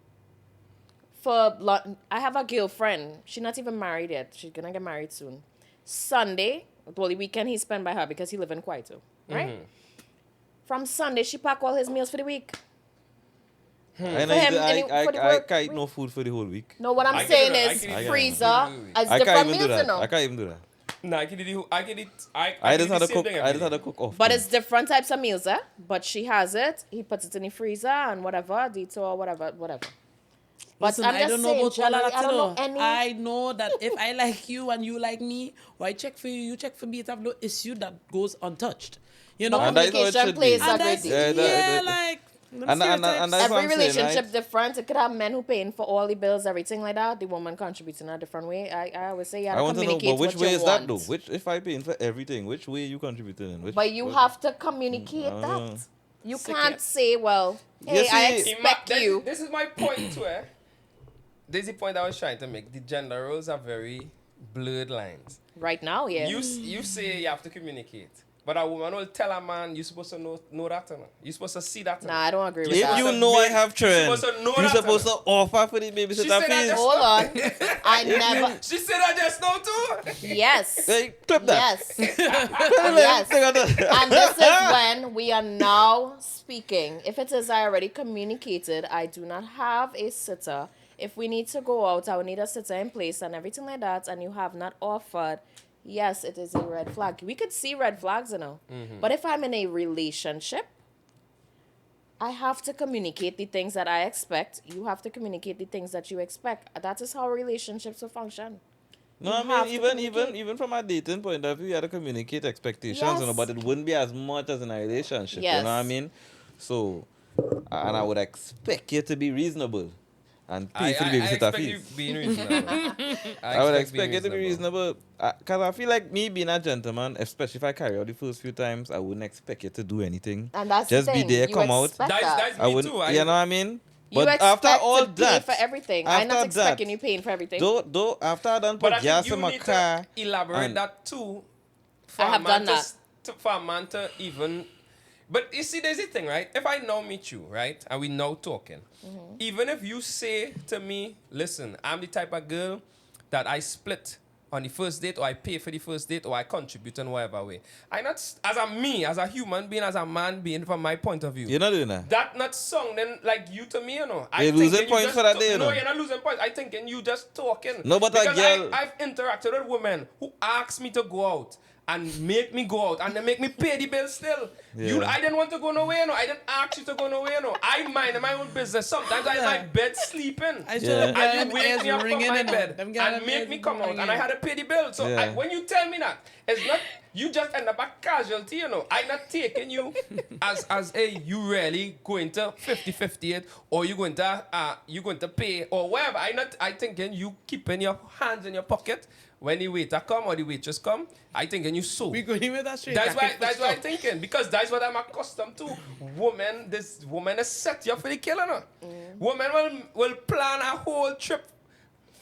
I have a girlfriend. She's not even married yet. She's gonna get married soon. Sunday, well, the weekend he spent by her because he live in Kwaito, right? Mm-hmm. From Sunday, she pack all his meals for the week. I For him, and for the work can't eat week. no food for the whole week. No, what I'm I can saying do that. I is can eat freezer that. as I can't different even do meals, you that. know. I can't even do that. No, I can eat. I just do had the to same cook. thing I every just had day. to cook off. But it's different types of meals, eh? But she has it. He puts it in the freezer and whatever, detour, whatever. But Listen, I'm I just don't know saying, about all generally, that. I don't know though. any. I know that if I like you and you like me, or I check for you, you check for me, it have no issue that goes untouched. You know? And that is how it Communication should plays be. a And great that's, deal. Yeah, yeah, that- like, them and stereotypes. that's what Every I'm saying, relationship right? different. It could have men who paying for all the bills, everything like that. The woman contributes in a different way. I always say you have I to want to know, communicate but which what way you is want. that though? Which if I paying for everything, which way you contributing in? Which, But you what- have to communicate I don't that. know. You Sick can't it. say, well, hey, You I see- expect you. This is my point too, eh? This is the point I was trying to make. The gender roles are very blurred lines. Right now, yeah. You say you have to communicate, but a woman will tell a man you're supposed to know that. You know? You're supposed to see that. You know? Nah, I don't agree with If that. you know I have children, You're supposed to know you're that, supposed to offer for the She babysitter said that fees. just- Hold on. I never. She said that just now too. Yes. Hey, clip that. Yes. Yes. And this is when we are now speaking. If it is I already communicated, I do not have a sitter. If we need to go out, I will need a sitter in place and everything like that, and you have not offered, yes, it is a red flag. We could see red flags, you know. But if I'm in a relationship, I have to communicate the things that I expect. You have to communicate the things that you expect. That is how relationships will function. No, You I have mean to even communicate. from a dating point of view, you had to communicate expectations, you know, Yes. but it wouldn't be as much as in a relationship. You know what I Yes. mean? So, and I would expect you to be reasonable and pay for the babysitter expect you fees. being reasonable. I would expect you to be reasonable. Because I feel like me being a gentleman, especially if I carry out the first few times, I wouldn't expect you to do anything. And that's Just the be thing. there, You come out. expect That's that. me I wouldn't, too. you know what I mean? You But expect after all to pay that, for everything. I'm not after expecting that, you paying for everything. Though after I done But I put think gas you in my need car, to elaborate and- that too. For I a have man done for a man to even. But you see, there's a thing, right? If I now meet you, right, and we now talking, even if you say to me, listen, I'm the type of girl that I split on the first date, or I pay for the first date, or I contribute in whatever way. I not as a human being, as a man being, from my point of view. you're not doing that. That not sounding like you to me, you know. You're thinking losing you points just for that day, you No, know. you're not losing points. I thinking you just talking. No, but a because girl- I've interacted with women who ask me to go out and make me go out and they make me pay the bill still. Yeah. I didn't want to go nowhere, you know. I didn't ask you to go nowhere, you know. I mind my own business. Sometimes I'm in my bed sleeping. I Yeah. should have And you wake me up from my bed Them and make me come out, and I had to pay the bill. So Yeah. when you tell me that, It's not, you just end up a casualty, you know. I'm not taking you as a, you really going to 50-50 it, or you going to pay, or whatever. I thinking you keeping your hands in your pocket when the waiter come or the waitress come. I thinking you so. We going with that straight. That's why I'm thinking, because that's what I'm accustomed to. This woman is set you up for the killing. Woman will plan a whole trip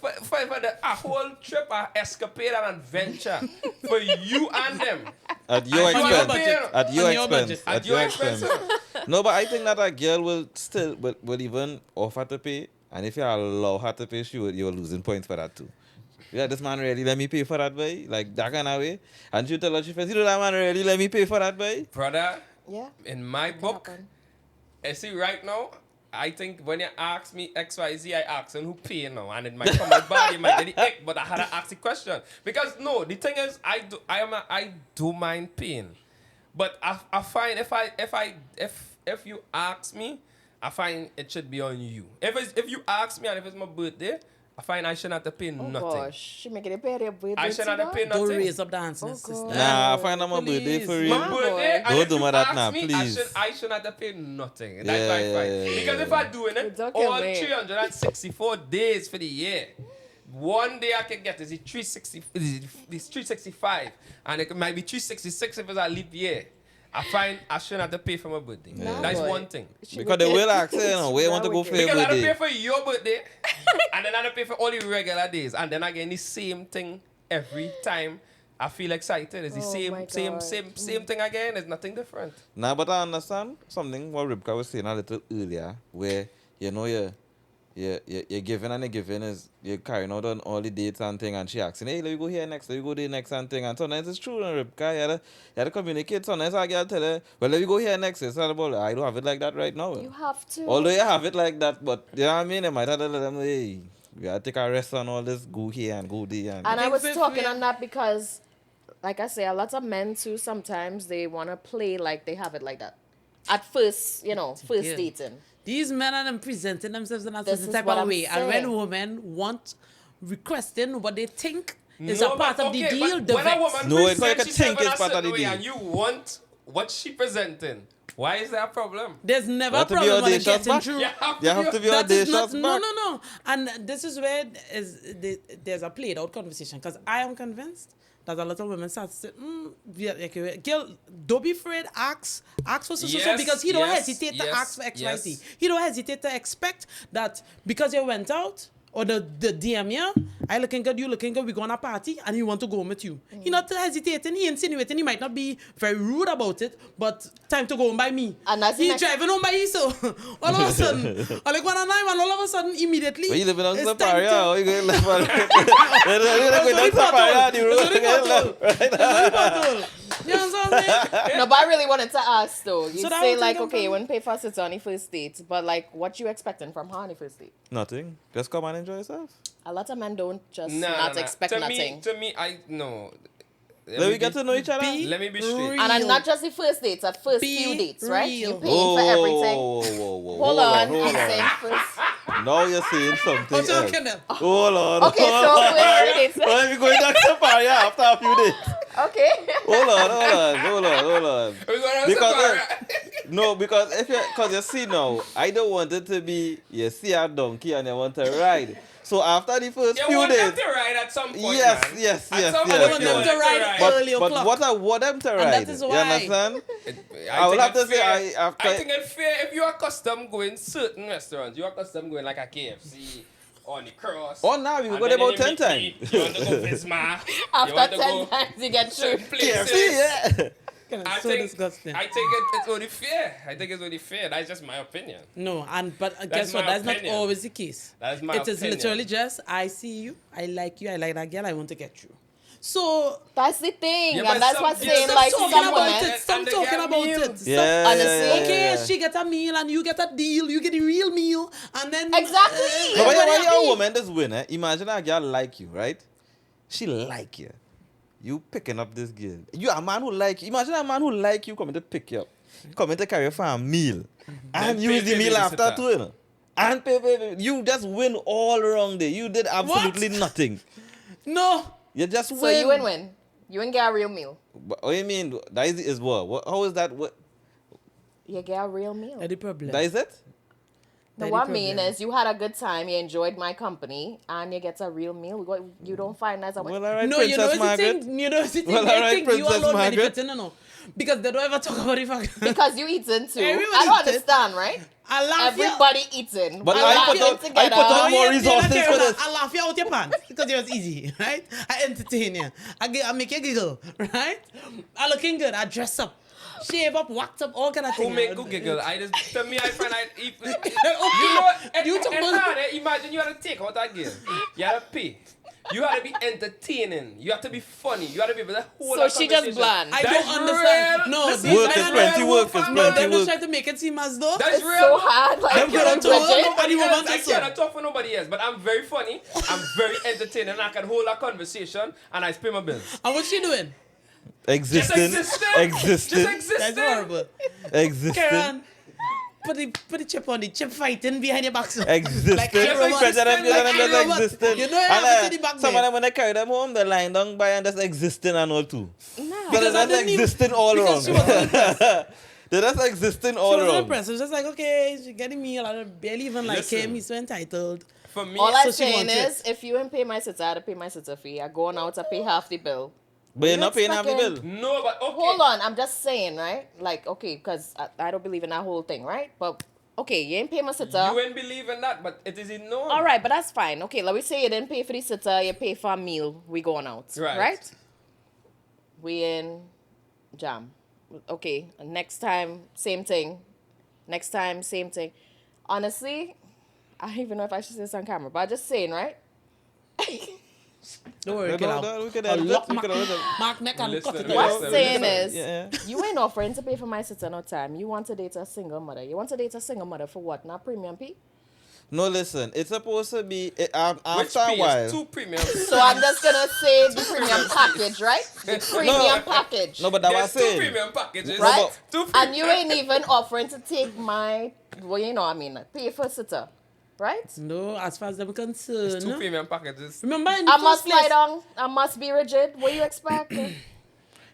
for a whole trip, an escapade, an adventure for you and them. At your On your expense. budget. At your On your expense. budget. At your expense. No, but I think that a girl will still will even offer to pay, and if you allow her to pay, you're losing points for that too. Yeah, this man really let me pay for that, boy. Like that kind of way. And you tell her she you know that man really let me pay for that, boy. Brother, Yeah. in my book, happen. I see right now, I think when you ask me XYZ, I ask who pay now, and it might come out bad, it might get the ick, but I had to ask the question. Because no, the thing is, I do mind paying. But I find if you ask me, I find it should be on you. If you ask me and if it's my birthday, I find I shouldn't have to pay Oh nothing. gosh, she making it pay their birthday. I shouldn't have to pay Don't nothing. raise up the hands, Oh, sister. God. Nah, I find out my birthday Please. for real. My birthday, and Don't if do you my that ask now, me, please. I shouldn't have to pay nothing. That's Yeah, my yeah, fine. yeah, Because yeah, if I'm doing it Don't kill all me. 364 days for the year, one day I can get is the 365, and it might be 366 if it's a leap year. I find I shouldn't have to pay for my birthday. Nah, That's boy. one thing. Because they will ask, you know, where you want to go for your Because I have to pay birthday. for your birthday, and then I have to pay for all the regular days, and then I get the same thing every time. I feel excited. It's the Oh my same God. same thing again. It's nothing different. Nah, but I understand something what Ribka was saying a little earlier, where you know you're giving and you're giving is you're carrying out on all the dates and thing, and she asking, hey, let me go here next, let me go there next and thing, and sometimes it's true, Ribka, you had to communicate. Sometimes I get tell her, well, let me go here next. It's not about I don't have it like that right now. You have to. Although you have it like that, but you know what I mean? You might have to let them, hey, we gotta take a rest on all this, go here and go there. And I think was if talking we- on that because, like I say, a lot of men too, sometimes they want to play like they have it like that. At first, first Yeah. dating. These men are them presenting themselves in a This certain is type what of I'm way. And when saying. women want requesting what they think is No, a part but of the okay, deal, but the when a vex. woman No, it's like a presents think herself in it's part of certain the way deal. and you want what she presenting, why is there a problem? There's never a have to be problem when it audacious gets in back. true. You have to be That is audacious not, back. no. And this is where there's a played out conversation. Because I am convinced that a lot of women start to say, girl, don't be afraid, ask for so, Yes, because he don't yes, hesitate to yes, ask for XYZ. yes. He don't hesitate to expect that because you went out, or the DM you, I looking good, you looking good, we go on a party, and he want to go home with you. He not hesitating, he insinuating, he might not be very rude about it, but time to go home by me. And that's the He next- driving home by you, so all of a sudden, or like one and nine, and all of a sudden, immediately, But you living on it's time Safari, to- or you going to Safari? You're going It's to Safari, only and you pothole. road It's only pothole. You know what I'm saying? No, but I really wanted to ask though. You So that say would like, take them okay, you from- wouldn't pay for sit on the first date, but like, what you expecting from her on the first date? Nothing. Just come and enjoy yourself. A lot of men don't just Nah, not nah. expect to nothing. To me, I no. Let me get to know each other. Let me be straight. Real. And not just the first dates, at first Be few dates, right? real. You paying for everything. Whoa. Hold on, hold I'm saying first. Now you're saying something What's your else. kennel? Hold on. Okay, so first dates. Well, we're going to Safari after a few days. Okay. Hold on. We're going to Because Safari. No, because because you see now, I don't want it to be you see a donkey and you want to ride. So after the first You few want days, them to ride at some point, Yes, man. yes, At yes, some yes, point, want you them want to them ride to early but o'clock. what I want them to ride. that is You why- understand? I will think have to it's say fair. after- I think it's fair if you are accustomed going certain restaurants. You are accustomed going like a KFC on the cross. Oh, now we and go then there about you 10 meet times. me, You want to go Bismarck. you After want to 10 go times you get through. certain places. KFC, yeah. I so think, disgusting. I think it's only fair. I think it's only fair. That's just my opinion. No, but guess what? my That's opinion. not always the case. That is my It is opinion. literally just, I see you, I like that girl, I want to get you. So, That's the thing. Yeah, but and that's some- what I'm yeah, saying. some Like talking some about women. it. Stop And they talking get about meal. it. Stop. Yeah, Honestly. Okay, she get a meal and you get a deal. You get the real meal, and then Exactly. No, but everybody when you're happy. a woman, this winner, imagine a girl like you, right? She like you. You picking up this girl. You a man who like you. Imagine a man who like you coming to pick you up. Coming to carry you for a meal. And Then use pay the meal after babysitter. too, you know. And pay. You just win all around there. You did absolutely nothing. No, You just win. So you win-win. You ain't get a real meal. What do you mean? That is what? How is that? What? You get a real meal. That's the problem. That is it? No, That's what I the mean problem. is you had a good time, you enjoyed my company, and you get a real meal. What you don't find as a Well, all right, No, you know Princess what's the Margaret. thing? You know what's the thing? Well, They alright, think you Princess alone Margaret. benefiting, no. Because they don't ever talk about the fact. because you eating too. Everybody I don't eating. understand, right? I laugh you. Everybody eating. But We I laughing put out- I together. put out No, more you- resources you're not for careful. this. I laugh you out your pants because it was easy, right? I entertain you. I make you giggle, right? I looking good. I dress up, shave up, wax up, all kind of Who things. make good giggle? I just to me I find Okay, you know and you talk about imagine you had to take out that girl. You had to pay. You had to be entertaining. You have to be funny. You have to be able to hold So a she just conversation. bland. I That's don't understand. real. No, Listen, these Work that's is men- plenty real work, is family. No, plenty they're not work. trying to make it seem as though. That's It's real. so hard. Like, I Them cannot girls talk don't for know nobody any woman else. I just so. cannot talk for nobody else. But I'm very funny. I'm very entertaining. I can hold a conversation and I pay my bills. And what's she doing? Existing. Just Existing. That's existing. horrible. Existing. Karen, put the chip on the chip fighting behind your back. So. Existing. Like iRobot. Spread them, Like them just iRobot. existing. You know, And, have to the back some of there. them when they carry them home, they lying down by and just existing and all too. Nah. So Because they're I just didn't even- existing all around. because she wasn't impressed. They're just existing She all wasn't around. impressed. It was just like, okay, she getting me a lot of barely even like Listen. him. He's so entitled. For me, All I'm So she saying wants is, if you ain't pay my sitter, I had to pay my sitter fee. I going out to pay half the bill. But you're You not paying half the expecting- bill. no, but okay. Hold on, I'm just saying, right? Like, okay, because I don't believe in that whole thing, right? But, okay, you ain't pay my sitter. You ain't believe in that, but it is in known. All right, but that's fine. Okay, let me say you didn't pay for the sitter, you pay for a meal, we going out. Right. We in jam. Okay, next time, same thing. Next time, same thing. Honestly, I don't even know if I should say this on camera, but I'm just saying, right? Don't worry, No, kid. we could I'll edit lock it, we Mark, could edit it. Mark neck and Listen, cut it listen. off. What I'm saying is, Yeah. you ain't offering to pay for my sitter no time. You want to date a single mother. You want to date a single mother for what? Not premium P? No, listen. It's supposed to be after Which a fee while. is too premium. So I'm just gonna say the premium package, right? The premium package. No, but that was There's two saying. premium packages. right? Two And you ain't even offering to take my, well, you know what I mean, like, pay for sitter, right? No, as far as I'm Two concerned. premium packages. Remember in the I first must place, lie down. I must be rigid. What you expect?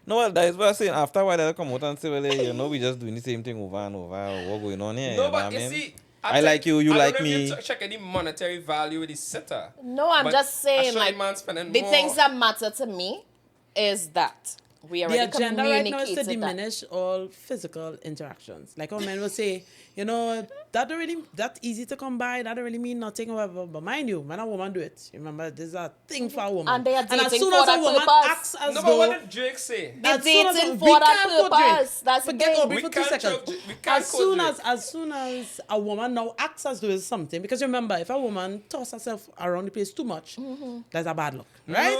No, well, that is what I'm saying. After a while, they'll come out and say, well, you know, we just doing the same thing over and over. What's going on here? No, know but what you I mean? see, I like you, you I like don't know if me. you check any monetary value with the sitter. No, I'm But just saying, I saw like, the man spending the more. things that matter to me is that we the already agenda right now is to communicated that. diminish all physical interactions. Like how men will say, you know, that easy to come by, that don't really mean nothing, whatever. But mind you, man and woman do it. Remember, there's a thing for a woman. And they are as dating soon for as a that woman purpose. acts as No, but though what did Drake say? They're as soon as dating we for that can't go drink. purpose. That's the Forget thing. Aubrey We for 2 can't seconds. joke- we can't As soon quote as a woman now acts as though it's something, because remember, if a woman toss herself around the place too much, that's a bad look, right?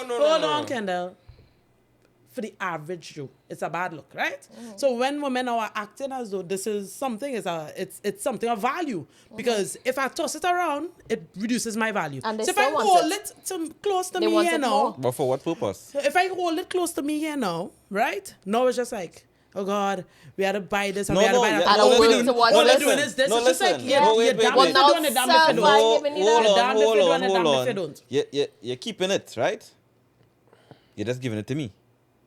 No, Hold no. on, Kendall. For the average Joe, it's a bad look, right? So when women are acting as though this is something, it's something of value. Because if I toss it around, it reduces my value. And they so if I still want hold it. close to They me want here it now, more. But for what purpose? so if I hold it close to me here now, right? Now it's just like, oh God, we had to buy this and No, we had to no, buy that. yeah, and no, all we listen, doing, no, all they're listen. doing is this. No, It's just like, listen. yeah, No, wait, you're wait, damned wait. if you do and you're damned if you Well, don't. now No, giving it hold up. You're damned if you do and you're damned if you on. don't. You're keeping it, right? You're just giving it to me.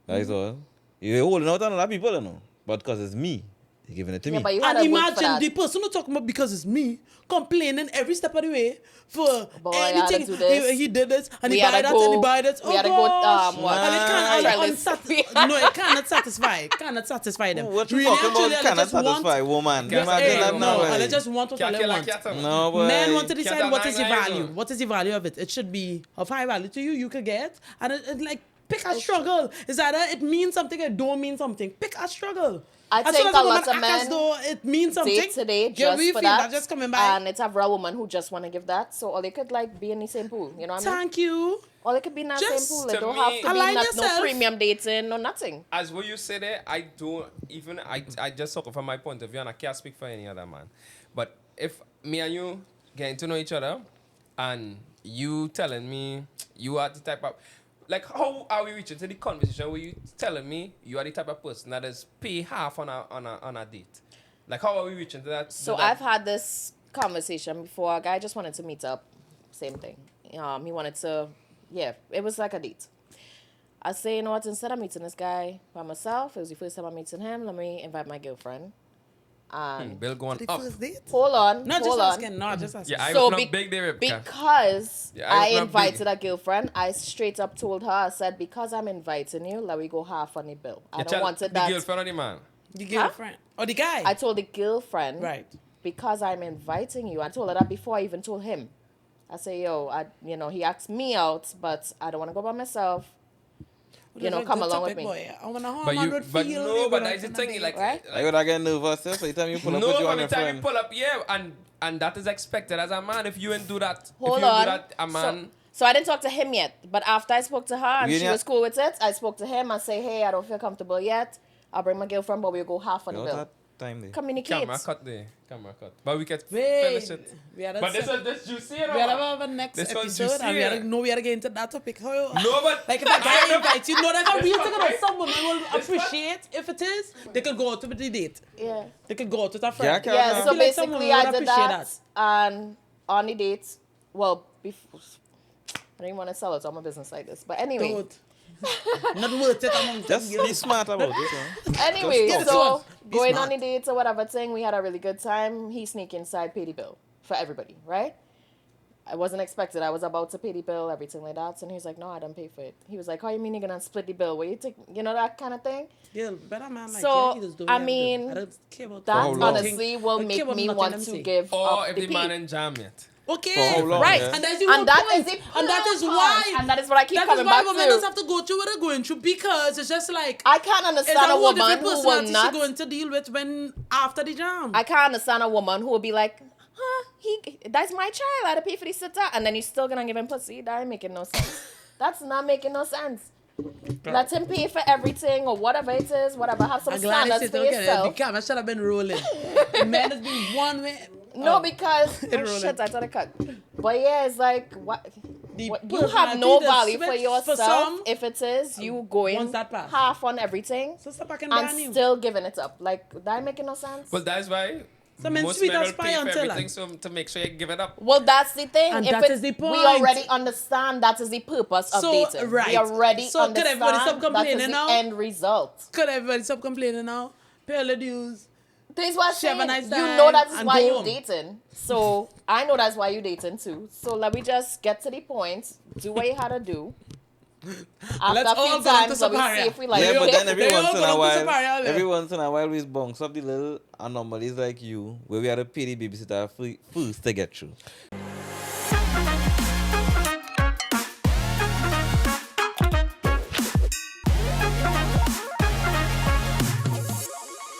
That is all. You're holding out on other people, you know. But because it's me, you're giving it to Yeah, me. but you had And to work for imagine that. the person who talking about because it's me complaining every step of the way for Boy, I had to anything. do this. He did this and We he had buy to that go- and he buy that. we Oh had to go, gosh. what? And it Trellis. can't, no, it cannot satisfy. It cannot satisfy them. What you Really, talking actually, about I cannot just want- satisfy woman? Yes, Imagine hey, that No, now, and I boy. just want what all I want. No, boy. Men want to decide Can't what is the deny value. it. What is the value of it? It should be of high value to you. You could get, and it like pick a struggle. It's either it means something or it don't mean something. Pick a struggle. I As think soon as a woman lot of act as men though it means something. Date today Yeah, just we for feel that. just coming by. And it's a real woman who just want to give that. So all they could like be in the same pool. You know what I mean? Thank you. Or they could be in that Just same pool. They to don't me- have to be Align no yourself. premium dating, no nothing. As what you say there, I don't even, I just talk from my point of view and I can't speak for any other man. But if me and you getting to know each other and you telling me you are the type of, like how are we reaching to the conversation where you telling me you are the type of person that is pay half on a date? Like how are we reaching to that? So to that? I've had this conversation before. A guy just wanted to meet up. Same thing. He wanted to, yeah, it was like a date. I say, you know what, instead of meeting this guy by myself, it was the first time I'm meeting him, let me invite my girlfriend. And Bill going The up. first date? hold on, Not just hold on. asking, no, just asking. Yeah, I So open up big day, Rebecca. because Yeah, I I open up invited big. a girlfriend, I straight up told her, I said, because I'm inviting you, let me go half on the bill. I don't want it the that. girlfriend or the man. The girlfriend. Or the guy. I told the girlfriend, Right. because I'm inviting you. I told her that before I even told him. I say, yo, he asked me out, but I don't want to go by myself. Come along with me. Boy. I wonder how But man you, would but feel. no, they but go that's the out on a thing. date. Like, Right? I gotta get nervous, so you tell me you pull up with no, you by and the your time you friend. pull up, yeah, and that is expected as a man. If you ain't do that, Hold if you on. do that, a man. So I didn't talk to him yet, but after I spoke to her and You she ain't- was cool with it, I spoke to him and say, hey, I don't feel comfortable yet. I'll bring my girlfriend, but we'll go half on the You bill. that time there. Communicate. Camera cut there. Camera cut. But we can Wait, finish it. we had a But this sep- is this juicy, you know. We had a next This one's episode and we juicy. had to get into that topic. No, but Like if a guy invites you, no, that's a This real one, thing about right? some women will This one? appreciate if it is, they could go out with the date. Yeah. They could go out with a friend. Yeah, Yeah, I so feel like some basically women I would did appreciate that, and on the date, well, before, I don't even want to sell it on my business like this, but anyway. Don't. Not worth it among Just be smart about this, huh? Anyway, Just so be going smart. on the dates or whatever thing, we had a really good time. He sneaked inside, paid the bill for everybody, right? I wasn't expected. I was about to pay the bill, everything like that. And he was like, no, I don't pay for it. He was like, how you mean you're going to split the bill? What you take? That kind of thing. Yeah, better man like So, yeah, he just do I what he mean, do. I don't care about That how long? honestly will I make care about me nothing want them to say. give or up if the the man pee. ain't jam yet. Okay. For how long, Right. yeah? And that's the whole And that point. is the And that is point. why. And that is what I keep That is coming why back women to. just have to go through what they're going through because it's just like I can't it's understand a a whole woman different who will personality she's not. going to deal with when after the jam. I can't understand a woman who will be like, that's my child. I had to pay for the sitter. And then you're still going to give him pussy. That ain't making no sense. That's not making no sense. Let him pay for everything or whatever it is, whatever. Have some I'm glad I standards said for okay. The yourself. camera should have been rolling. The man has been one way. No, Oh. because It oh rolling. shit, I thought I cut. But yeah, it's like what The you have no personality, the value for switch yourself some, if it is you going once that pass. half on everything So stop back and and ban you. still giving it up. Like that making no sense. But that's why So men most sweet men as will pie pay for until everything like- so to make sure you give it up. Well, that's the thing. And if that it's, is the we point. already understand that is the purpose of So, dating. right. We already So, could everybody stop understand that is complaining the now? end result. Could everybody stop complaining now? Pay all the dues. This is what I'm She have a saying. nice You time know that is and why go you home. dating. So I know that's why you dating too. So let me just get to the point. Do what you had to do. After Let's a few all go times, to let me Safari. see if we like Yeah, it. but then every They all once in go a to while, Safari, all every them. once in a while, we bunks up the little anomalies like you, where we had to pay the babysitter first to get through.